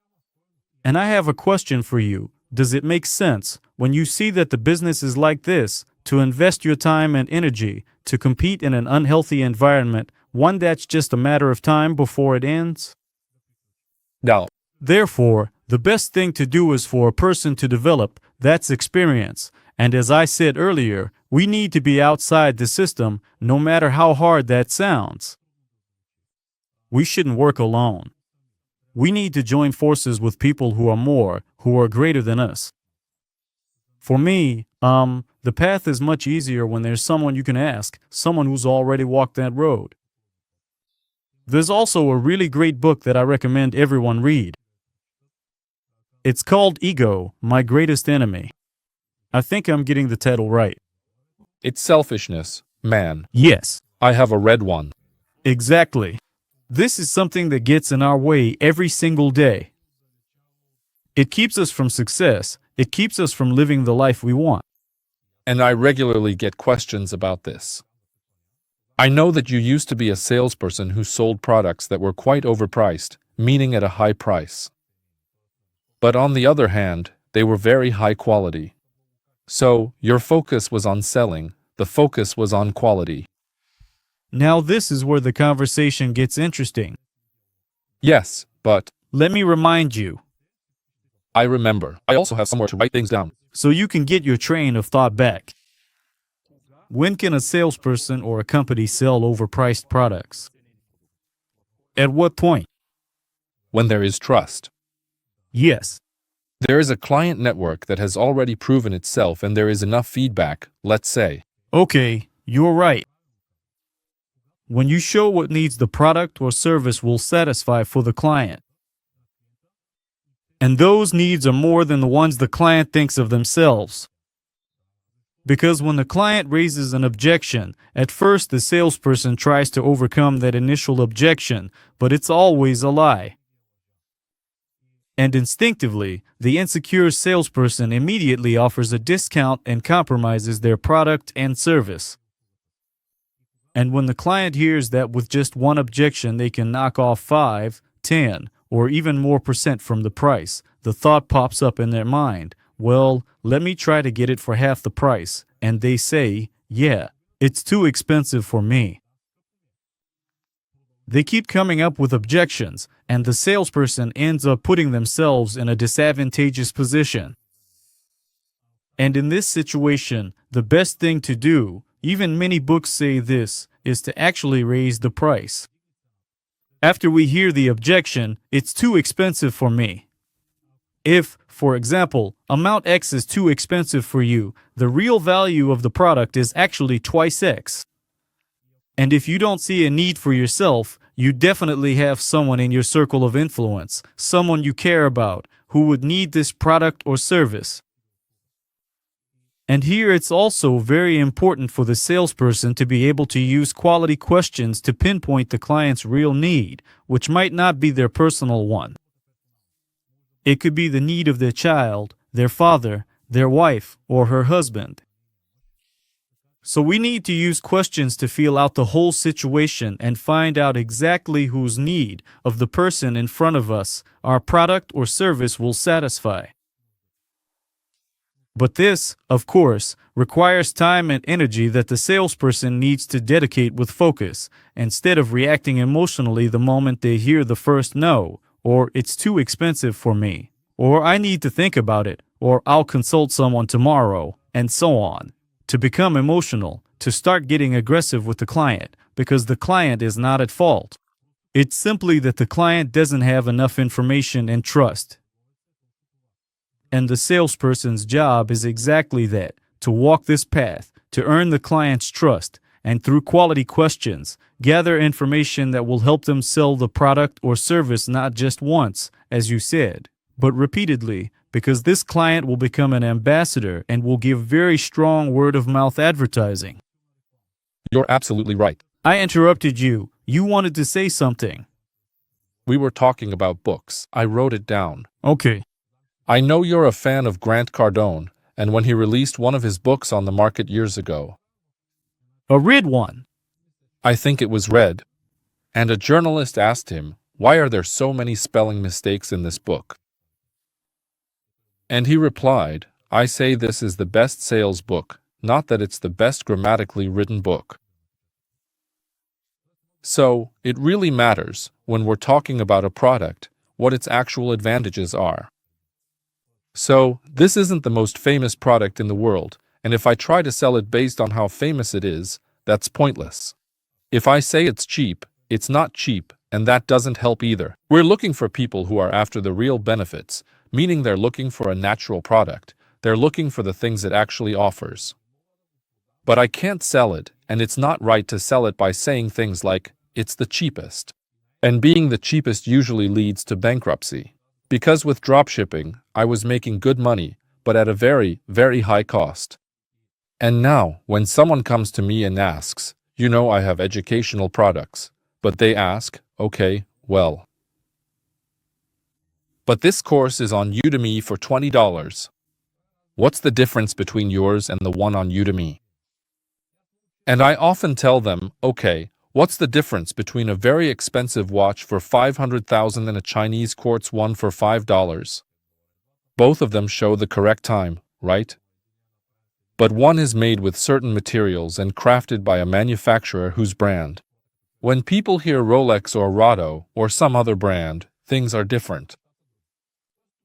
And I have a question for you. Does it make sense, when you see that the business is like this, to invest your time and energy to compete in an unhealthy environment, one that's just a matter of time before it ends? Now, Therefore, the best thing to do is for a person to develop that's experience. And as I said earlier, we need to be outside the system, no matter how hard that sounds. We shouldn't work alone. We need to join forces with people who are greater than us. For me, the path is much easier when there's someone you can ask, someone who's already walked that road. There's also a really great book that I recommend everyone read. It's called Ego, My Greatest Enemy. I think I'm getting the title right. it's selfishness, man. Yes, I have a red one. exactly. This is something that gets in our way every single day. It keeps us from success. It keeps us from living the life we want. And I regularly get questions about this. I know that you used to be a salesperson who sold products that were quite overpriced, meaning at a high price. But on the other hand, they were very high quality. So, your focus was on selling, the focus was on quality. Now this is where the conversation gets interesting. Yes, but Let me remind you, I remember. I also have somewhere to write things down. so you can get your train of thought back. When can a salesperson or a company sell overpriced products? At what point? When there is trust. Yes. There is a client network that has already proven itself and there is enough feedback, let's say. Okay, you're right. When you show what needs the product or service will satisfy for the client. And those needs are more than the ones the client thinks of themselves. Because when the client raises an objection, at first the salesperson tries to overcome that initial objection, but it's always a lie. And instinctively, the insecure salesperson immediately offers a discount and compromises their product and service. And when the client hears that with just one objection they can knock off 5, 10, or even more percent from the price, the thought pops up in their mind, well, let me try to get it for half the price. And they say, yeah, it's too expensive for me. They keep coming up with objections, and the salesperson ends up putting themselves in a disadvantageous position. And in this situation, the best thing to do, even many books say this, is to actually raise the price. After we hear the objection, it's too expensive for me. If, for example, amount X is too expensive for you, the real value of the product is actually twice X. And if you don't see a need for yourself, you definitely have someone in your circle of influence, someone you care about, who would need this product or service. And here it's also very important for the salesperson to be able to use quality questions to pinpoint the client's real need, which might not be their personal one. It could be the need of their child, their father, their wife, or her husband. So we need to use questions to feel out the whole situation and find out exactly whose need of the person in front of us our product or service will satisfy. But this, of course, requires time and energy that the salesperson needs to dedicate with focus, instead of reacting emotionally the moment they hear the first no, or it's too expensive for me, or I need to think about it, or I'll consult someone tomorrow, and so on. To become emotional, to start getting aggressive with the client, because the client is not at fault. It's simply that the client doesn't have enough information and trust. And the salesperson's job is exactly that, to walk this path, to earn the client's trust, and through quality questions, gather information that will help them sell the product or service not just once, as you said, but repeatedly, because this client will become an ambassador and will give very strong word-of-mouth advertising. You're absolutely right. I interrupted you. You wanted to say something. We were talking about books. I wrote it down. Okay. I know you're a fan of Grant Cardone, and when he released one of his books on the market years ago. A red one. I think it was red. And a journalist asked him, why are there so many spelling mistakes in this book? And he replied, I say this is the best sales book, not that it's the best grammatically written book. So, it really matters, when we're talking about a product, what its actual advantages are. So, this isn't the most famous product in the world, and if I try to sell it based on how famous it is, that's pointless. If I say it's cheap, it's not cheap, and that doesn't help either. We're looking for people who are after the real benefits, meaning they're looking for a natural product, they're looking for the things it actually offers. But I can't sell it, and it's not right to sell it by saying things like, it's the cheapest. And being the cheapest usually leads to bankruptcy. Because with dropshipping, I was making good money, but at a very, very high cost. And now, when someone comes to me and asks, I have educational products, but they ask, okay, well. But this course is on Udemy for $20. What's the difference between yours and the one on Udemy? And I often tell them, okay, what's the difference between a very expensive watch for $500,000 and a Chinese quartz one for $5? Both of them show the correct time, right? But one is made with certain materials and crafted by a manufacturer whose brand. When people hear Rolex or Rado or some other brand, things are different.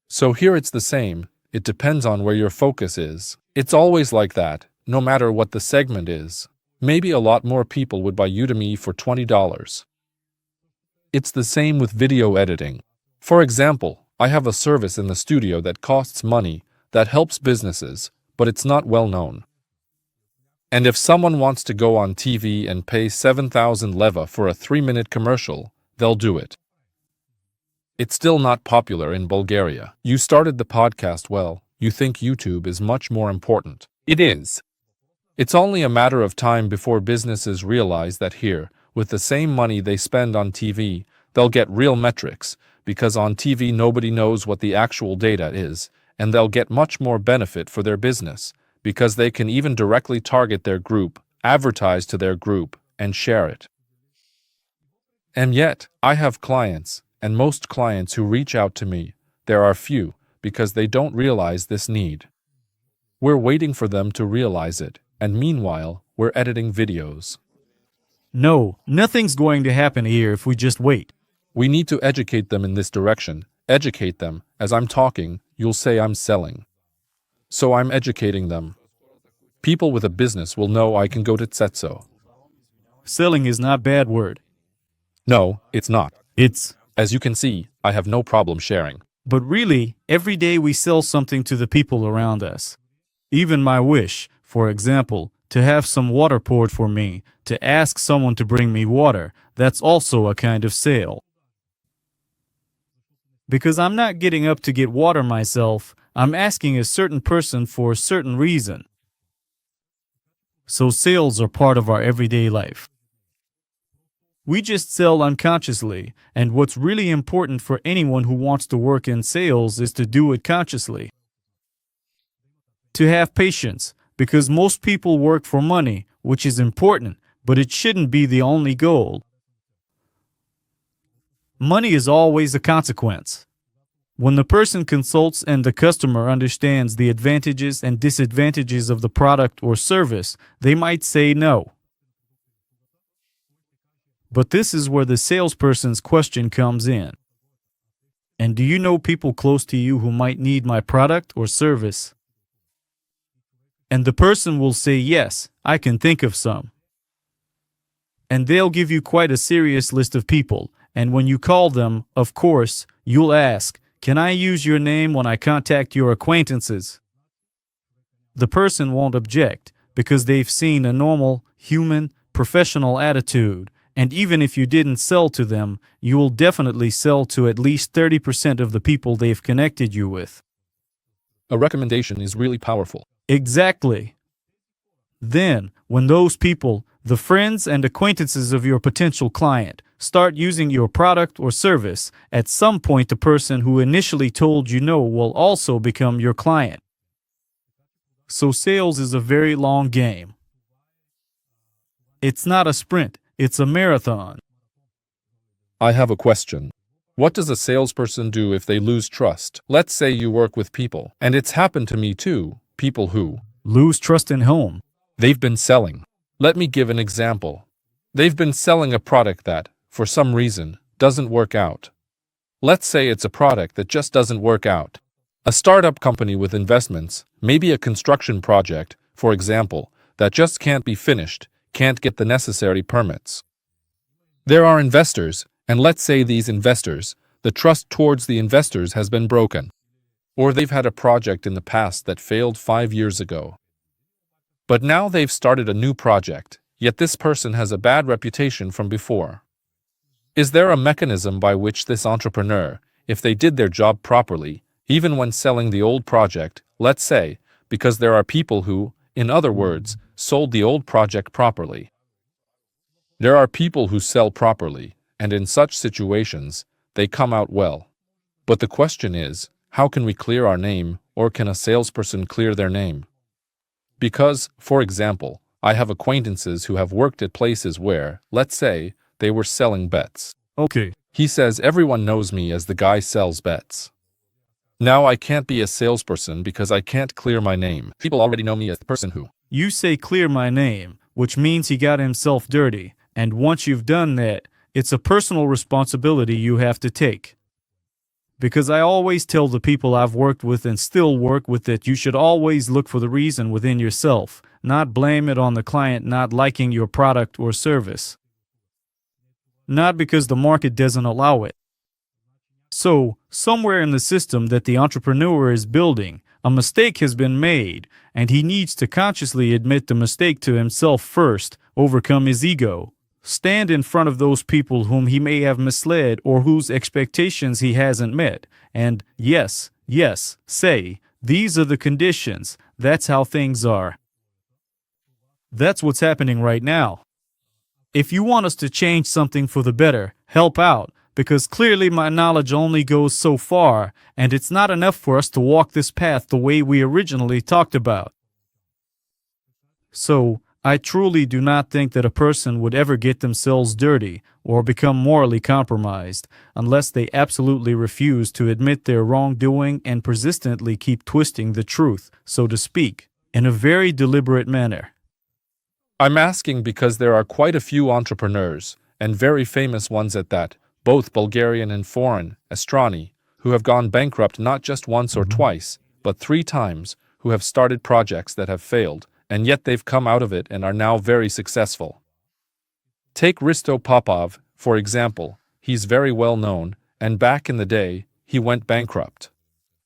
So here it's the same, it depends on where your focus is. It's always like that, no matter what the segment is. Maybe a lot more people would buy Udemy for $20. It's the same with video editing. For example, I have a service in the studio that costs money, that helps businesses, but it's not well known. And if someone wants to go on TV and pay 7,000 leva for a 3-minute commercial, they'll do it. It's still not popular in Bulgaria. You started the podcast well. You think YouTube is much more important. It is. It's only a matter of time before businesses realize that here, with the same money they spend on TV, they'll get real metrics, because on TV nobody knows what the actual data is, and they'll get much more benefit for their business, because they can even directly target their group, advertise to their group, and share it. And yet, I have clients, and most clients who reach out to me, there are few, because they don't realize this need. We're waiting for them to realize it, and meanwhile, we're editing videos. No, nothing's going to happen here if we just wait. We need to educate them in this direction. Educate them. As I'm talking, you'll say I'm selling. So I'm educating them. People with a business will know I can go to Tsetso. Selling is not a bad word. No, it's not. It's... As you can see, I have no problem sharing. But really, every day we sell something to the people around us. Even my wish, for example, to have some water poured for me, to ask someone to bring me water, that's also a kind of sale. Because I'm not getting up to get water myself, I'm asking a certain person for a certain reason. So sales are part of our everyday life. We just sell unconsciously, and what's really important for anyone who wants to work in sales is to do it consciously. To have patience, because most people work for money, which is important, but it shouldn't be the only goal. Money is always a consequence. When the person consults and the customer understands the advantages and disadvantages of the product or service, they might say no. But this is where the salesperson's question comes in. And do you know people close to you who might need my product or service? And the person will say, yes, I can think of some. And they'll give you quite a serious list of people. And when you call them, of course, you'll ask, can I use your name when I contact your acquaintances? The person won't object because they've seen a normal, human, professional attitude. And even if you didn't sell to them, you will definitely sell to at least 30% of the people they've connected you with. A recommendation is really powerful. Exactly. Then, when those people, the friends and acquaintances of your potential client, start using your product or service, at some point the person who initially told you no will also become your client. So sales is a very long game. It's not a sprint, it's a marathon. I have a question. What does a salesperson do if they lose trust? Let's say you work with people, and it's happened to me too, people who lose trust in whom? They've been selling. Let me give an example. They've been selling a product that, for some reason, doesn't work out. Let's say it's a product that just doesn't work out. A startup company with investments, maybe a construction project, for example, that just can't be finished, can't get the necessary permits. There are investors, and let's say these investors, the trust towards the investors has been broken. Or they've had a project in the past that failed 5 years ago. But now they've started a new project, yet this person has a bad reputation from before. Is there a mechanism by which this entrepreneur, if they did their job properly, even when selling the old project, let's say, because there are people who, in other words, sold the old project properly. There are people who sell properly, and in such situations, they come out well. But the question is, how can we clear our name, or can a salesperson clear their name? Because, for example, I have acquaintances who have worked at places where, let's say, they were selling bets. Okay. He says everyone knows me as the guy sells bets. Now I can't be a salesperson because I can't clear my name. People already know me as the person who. You say clear my name, which means he got himself dirty, and once you've done that, it's a personal responsibility you have to take. Because I always tell the people I've worked with and still work with that you should always look for the reason within yourself, not blame it on the client not liking your product or service. Not because the market doesn't allow it. So, somewhere in the system that the entrepreneur is building, a mistake has been made, and he needs to consciously admit the mistake to himself first, overcome his ego. Stand in front of those people whom he may have misled or whose expectations he hasn't met, and yes, say, these are the conditions, that's how things are. That's what's happening right now. If you want us to change something for the better, help out, because clearly my knowledge only goes so far, and it's not enough for us to walk this path the way we originally talked about. So, I truly do not think that a person would ever get themselves dirty or become morally compromised unless they absolutely refuse to admit their wrongdoing and persistently keep twisting the truth, so to speak, in a very deliberate manner. I'm asking because there are quite a few entrepreneurs, and very famous ones at that, both Bulgarian and foreign, Astrani, who have gone bankrupt not just once or twice, but 3 times, who have started projects that have failed, and yet they've come out of it and are now very successful. Take Risto Popov, for example. He's very well known, and back in the day, he went bankrupt.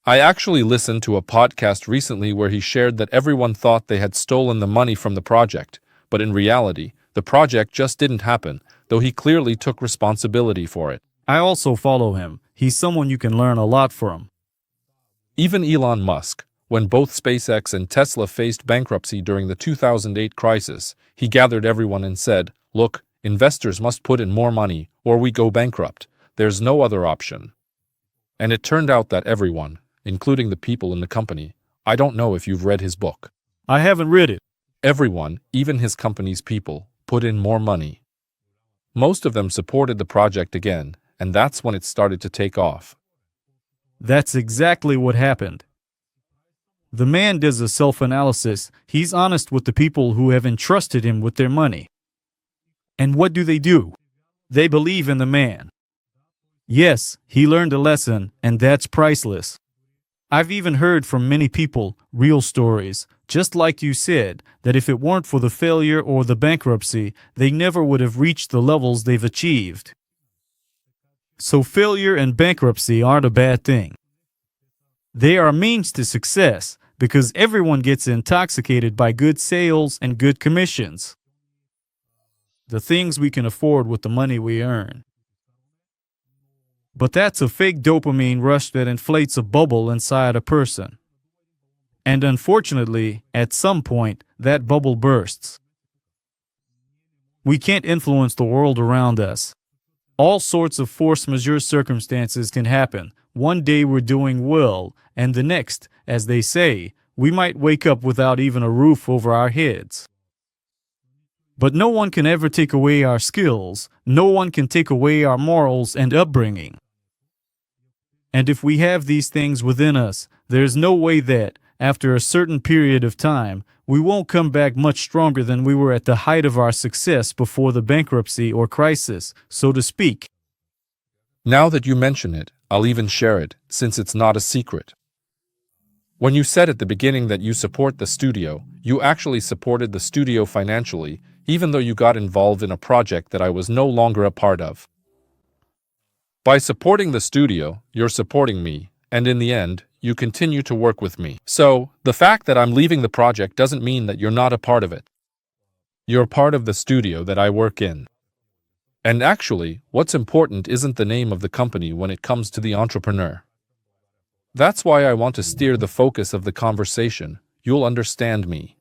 I actually listened to a podcast recently where he shared that everyone thought they had stolen the money from the project, but in reality, the project just didn't happen, though he clearly took responsibility for it. I also follow him. He's someone you can learn a lot from. Even Elon Musk, when both SpaceX and Tesla faced bankruptcy during the 2008 crisis, he gathered everyone and said, "Look, investors must put in more money, or we go bankrupt. There's no other option." And it turned out that everyone, including the people in the company, I don't know if you've read his book. I haven't read it. Everyone, even his company's people, put in more money. Most of them supported the project again, and that's when it started to take off. That's exactly what happened. The man does a self-analysis. He's honest with the people who have entrusted him with their money. And what do? They believe in the man. Yes, he learned a lesson, and that's priceless. I've even heard from many people, real stories, just like you said, that if it weren't for the failure or the bankruptcy, they never would have reached the levels they've achieved. So failure and bankruptcy aren't a bad thing. They are means to success, because everyone gets intoxicated by good sales and good commissions. The things we can afford with the money we earn. But that's a fake dopamine rush that inflates a bubble inside a person. And unfortunately, at some point, that bubble bursts. We can't influence the world around us. All sorts of force majeure circumstances can happen. One day we're doing well, and the next, as they say, we might wake up without even a roof over our heads. But no one can ever take away our skills. No one can take away our morals and upbringing. And if we have these things within us, there's no way that, after a certain period of time, we won't come back much stronger than we were at the height of our success before the bankruptcy or crisis, so to speak. Now that you mention it, I'll even share it, since it's not a secret. When you said at the beginning that you support the studio, you actually supported the studio financially, even though you got involved in a project that I was no longer a part of. By supporting the studio, you're supporting me, and in the end, you continue to work with me. So, the fact that I'm leaving the project doesn't mean that you're not a part of it. You're part of the studio that I work in. And actually, what's important isn't the name of the company when it comes to the entrepreneur. That's why I want to steer the focus of the conversation. You'll understand me.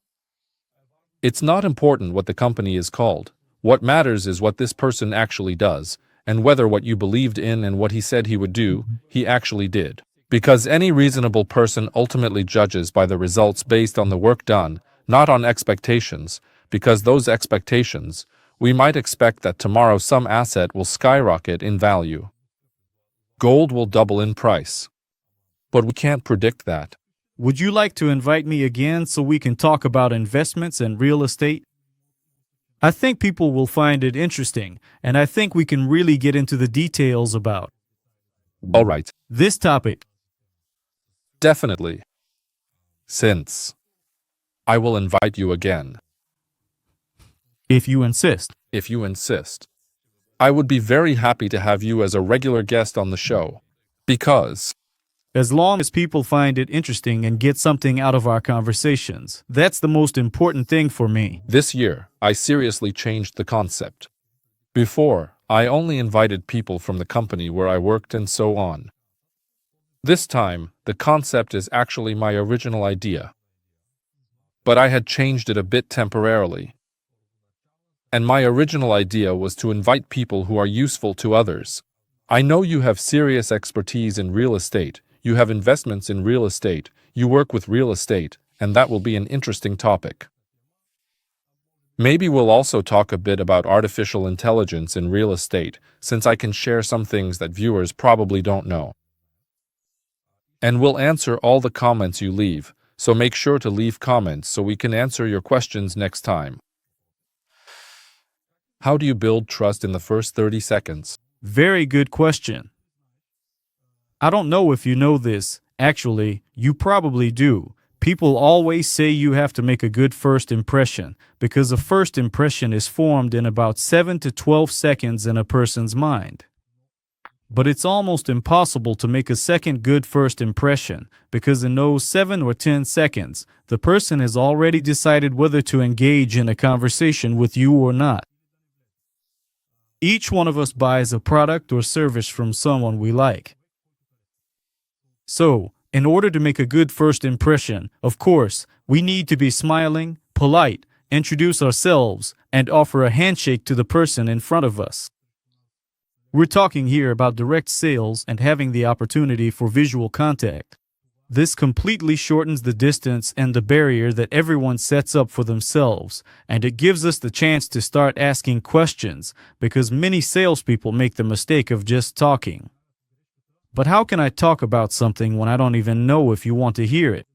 It's not important what the company is called. What matters is what this person actually does, and whether what you believed in and what he said he would do, he actually did. Because any reasonable person ultimately judges by the results based on the work done, not on expectations, because those expectations, we might expect that tomorrow some asset will skyrocket in value. Gold will double in price. But we can't predict that. Would you like to invite me again so we can talk about investments and real estate? I think people will find it interesting, and I think we can really get into the details about All right. this topic. Definitely. Since I will invite you again. If you insist. If you insist. I would be very happy to have you as a regular guest on the show. Because As long as people find it interesting and get something out of our conversations, that's the most important thing for me. this year, I seriously changed the concept. Before, I only invited people from the company where I worked and so on. This time, the concept is actually my original idea. But I had changed it a bit temporarily. And my original idea was to invite people who are useful to others. I know you have serious expertise in real estate, you have investments in real estate, you work with real estate, and that will be an interesting topic. Maybe we'll also talk a bit about artificial intelligence in real estate, since I can share some things that viewers probably don't know. And we'll answer all the comments you leave, so make sure to leave comments so we can answer your questions next time. How do you build trust in the first 30 seconds? Very good question. I don't know if you know this. Actually, you probably do. People always say you have to make a good first impression because a first impression is formed in about 7 to 12 seconds in a person's mind. But it's almost impossible to make a second good first impression because in those 7 or 10 seconds, the person has already decided whether to engage in a conversation with you or not. Each one of us buys a product or service from someone we like. So, in order to make a good first impression, of course, we need to be smiling, polite, introduce ourselves, and offer a handshake to the person in front of us. We're talking here about direct sales and having the opportunity for visual contact. This completely shortens the distance and the barrier that everyone sets up for themselves, and it gives us the chance to start asking questions because many salespeople make the mistake of just talking. But how can I talk about something when I don't even know if you want to hear it?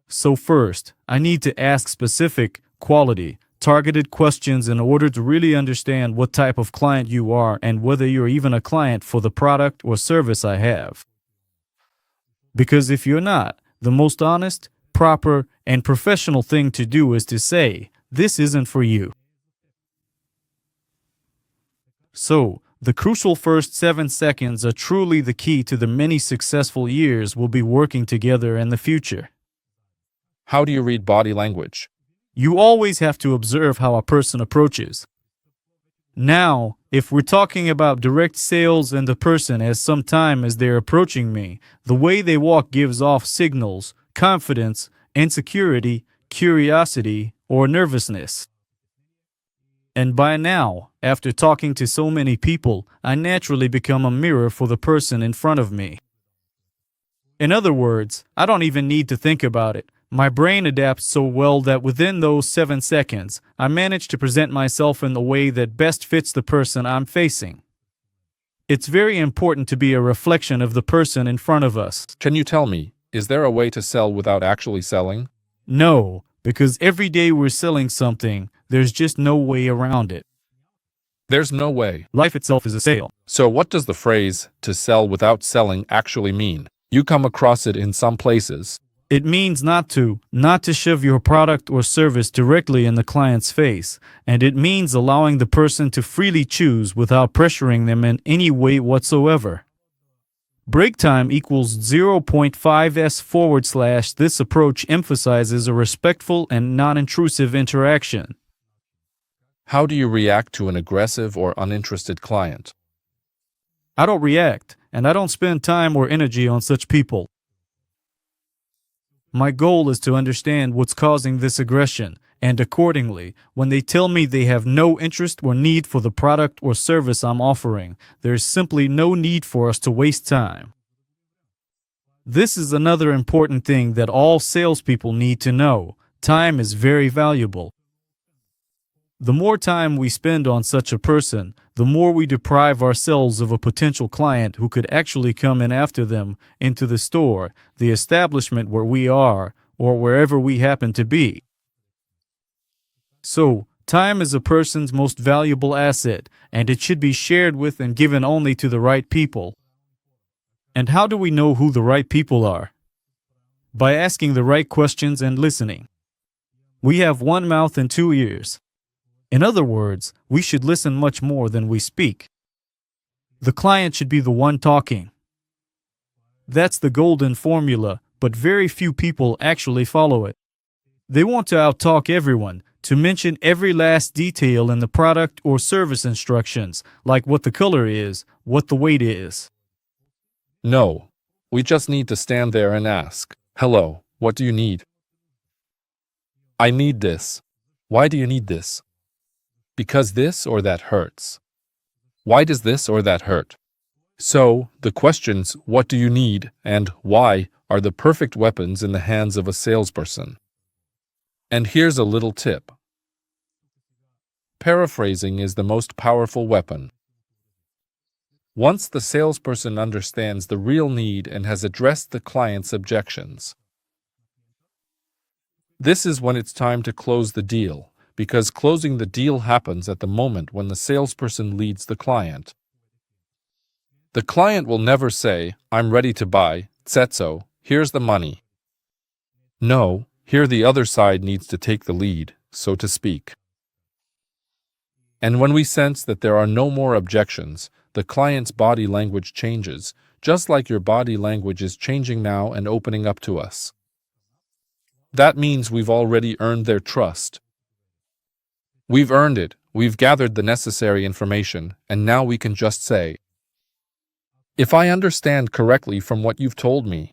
So first, I need to ask specific, quality, targeted questions in order to really understand what type of client you are and whether you're even a client for the product or service I have. Because if you're not, the most honest, proper, and professional thing to do is to say, this isn't for you. So, the crucial first 7 seconds are truly the key to the many successful years we'll be working together in the future. How do you read body language? You always have to observe how a person approaches. Now, if we're talking about direct sales and the person has some time as they're approaching me, the way they walk gives off signals, confidence, insecurity, curiosity, or nervousness. And by now, after talking to so many people, I naturally become a mirror for the person in front of me. In other words, I don't even need to think about it. My brain adapts so well that within those 7 seconds, I manage to present myself in the way that best fits the person I'm facing. It's very important to be a reflection of the person in front of us. Can you tell me, is there a way to sell without actually selling? No, because every day we're selling something, there's just no way around it. There's no way. Life itself is a sale. So what does the phrase, to sell without selling, actually mean? You come across it in some places. It means not to shove your product or service directly in the client's face, and it means allowing the person to freely choose without pressuring them in any way whatsoever. Break time equals 0.5s/. This approach emphasizes a respectful and non-intrusive interaction. How do you react to an aggressive or uninterested client? I don't react, and I don't spend time or energy on such people. My goal is to understand what's causing this aggression, and accordingly, when they tell me they have no interest or need for the product or service I'm offering, there's simply no need for us to waste time. This is another important thing that all salespeople need to know. Time is very valuable. The more time we spend on such a person, the more we deprive ourselves of a potential client who could actually come in after them into the store, the establishment where we are, or wherever we happen to be. So, time is a person's most valuable asset, and it should be shared with and given only to the right people. And how do we know who the right people are? By asking the right questions and listening. We have one mouth and 2 ears. In other words, we should listen much more than we speak. The client should be the one talking. That's the golden formula, but very few people actually follow it. They want to outtalk everyone, to mention every last detail in the product or service instructions, like what the color is, what the weight is. No, we just need to stand there and ask, "Hello, what do you need?" "I need this." "Why do you need this?" Because this or that hurts. Why does this or that hurt? So, the questions, what do you need, and why, are the perfect weapons in the hands of a salesperson. And here's a little tip. Paraphrasing is the most powerful weapon. Once the salesperson understands the real need and has addressed the client's objections, this is when it's time to close the deal, because closing the deal happens at the moment when the salesperson leads the client. The client will never say, "I'm ready to buy, Tsetso, here's the money." No, here the other side needs to take the lead, so to speak. And when we sense that there are no more objections, the client's body language changes, just like your body language is changing now and opening up to us. That means we've already earned their trust. We've earned it, we've gathered the necessary information, and now we can just say, "If I understand correctly from what you've told me,"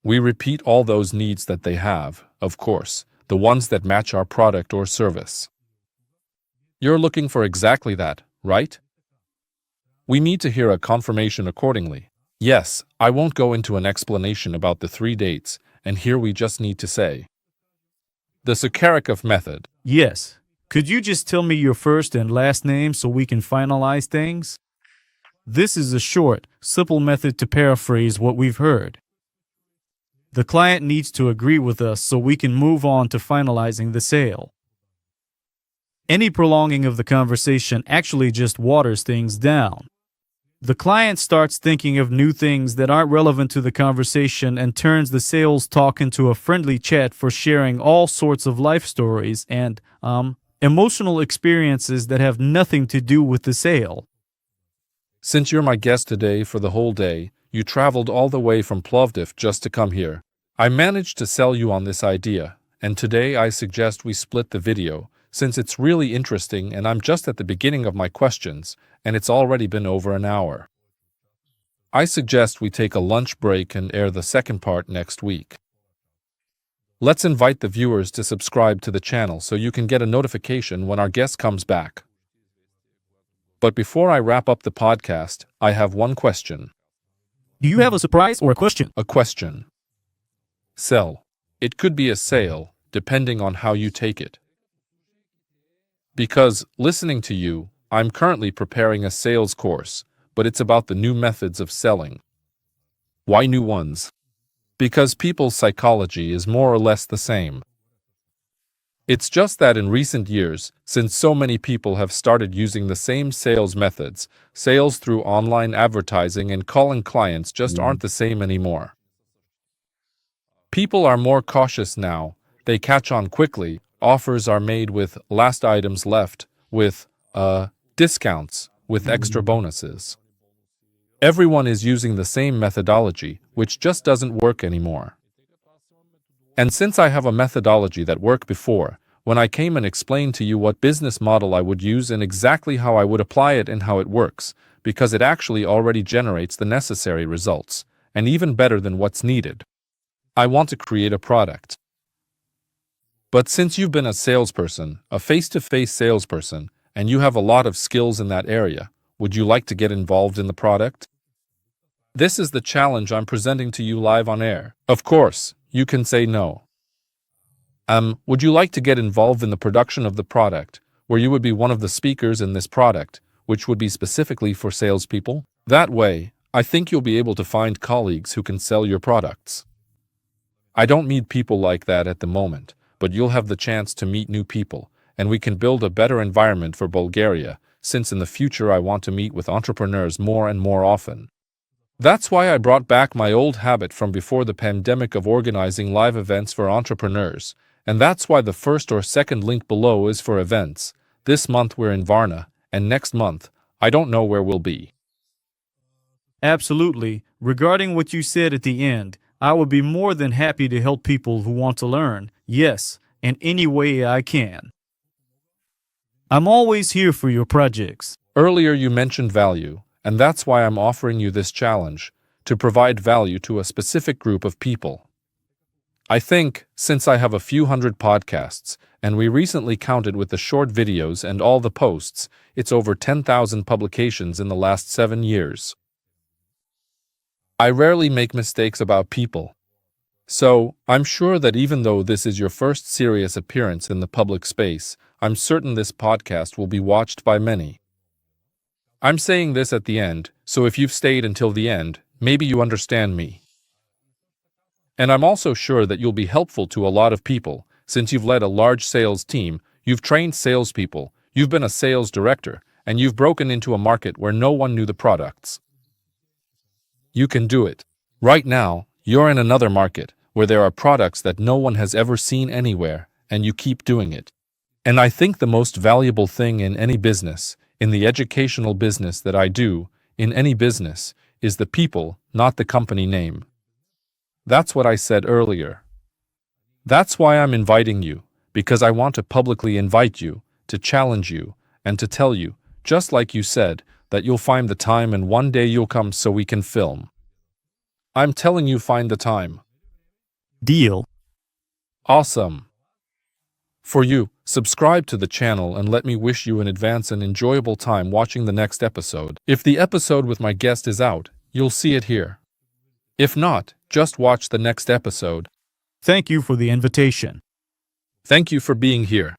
we repeat all those needs that they have, of course, the ones that match our product or service. You're looking for exactly that, right? We need to hear a confirmation accordingly. Yes, I won't go into an explanation about the 3 dates, and here we just need to say, the Sakharikov method. Yes. Could you just tell me your first and last name so we can finalize things? This is a short, simple method to paraphrase what we've heard. The client needs to agree with us so we can move on to finalizing the sale. Any prolonging of the conversation actually just waters things down. The client starts thinking of new things that aren't relevant to the conversation and turns the sales talk into a friendly chat for sharing all sorts of life stories and, emotional experiences that have nothing to do with the sale. Since you're my guest today for the whole day, you traveled all the way from Plovdiv just to come here. I managed to sell you on this idea, and today I suggest we split the video, since it's really interesting and I'm just at the beginning of my questions, and it's already been over an hour. I suggest we take a lunch break and air the second part next week. Let's invite the viewers to subscribe to the channel so you can get a notification when our guest comes back. But before I wrap up the podcast, I have one question. Do you have a surprise or a question? A question. Sell. It could be a sale, depending on how you take it. Because, listening to you, I'm currently preparing a sales course, but it's about the new methods of selling. Why new ones? Because people's psychology is more or less the same. It's just that in recent years, since so many people have started using the same sales methods, sales through online advertising and calling clients just aren't the same anymore. People are more cautious now, they catch on quickly, offers are made with last items left, with discounts, with extra bonuses. Everyone is using the same methodology, which just doesn't work anymore. And since I have a methodology that worked before, when I came and explained to you what business model I would use and exactly how I would apply it and how it works, because it actually already generates the necessary results, and even better than what's needed. I want to create a product. But since you've been a salesperson, a face-to-face salesperson, and you have a lot of skills in that area, would you like to get involved in the product? This is the challenge I'm presenting to you live on air. Of course, you can say no. Would you like to get involved in the production of the product, where you would be one of the speakers in this product, which would be specifically for salespeople? That way, I think you'll be able to find colleagues who can sell your products. I don't need people like that at the moment, but you'll have the chance to meet new people, and we can build a better environment for Bulgaria, since in the future I want to meet with entrepreneurs more and more often. That's why I brought back my old habit from before the pandemic of organizing live events for entrepreneurs, and that's why the first or second link below is for events. This month we're in Varna, and next month, I don't know where we'll be. Absolutely. Regarding what you said at the end, I would be more than happy to help people who want to learn, yes, in any way I can. I'm always here for your projects. Earlier you mentioned value, and that's why I'm offering you this challenge, to provide value to a specific group of people. I think, since I have a few hundred podcasts, and we recently counted with the short videos and all the posts, it's over 10,000 publications in the last 7 years. I rarely make mistakes about people. So, I'm sure that even though this is your first serious appearance in the public space, I'm certain this podcast will be watched by many. I'm saying this at the end, so if you've stayed until the end, maybe you understand me. And I'm also sure that you'll be helpful to a lot of people, since you've led a large sales team, you've trained salespeople, you've been a sales director, and you've broken into a market where no one knew the products. You can do it. Right now, you're in another market where there are products that no one has ever seen anywhere, and you keep doing it. And I think the most valuable thing in any business, in the educational business that I do, in any business, is the people, not the company name. That's what I said earlier. That's why I'm inviting you, because I want to publicly invite you, to challenge you, and to tell you, just like you said, that you'll find the time and one day you'll come so we can film. I'm telling you, find the time. Deal. Awesome. For you, subscribe to the channel and let me wish you in advance an enjoyable time watching the next episode. If the episode with my guest is out, you'll see it here. If not, just watch the next episode. Thank you for the invitation. Thank you for being here.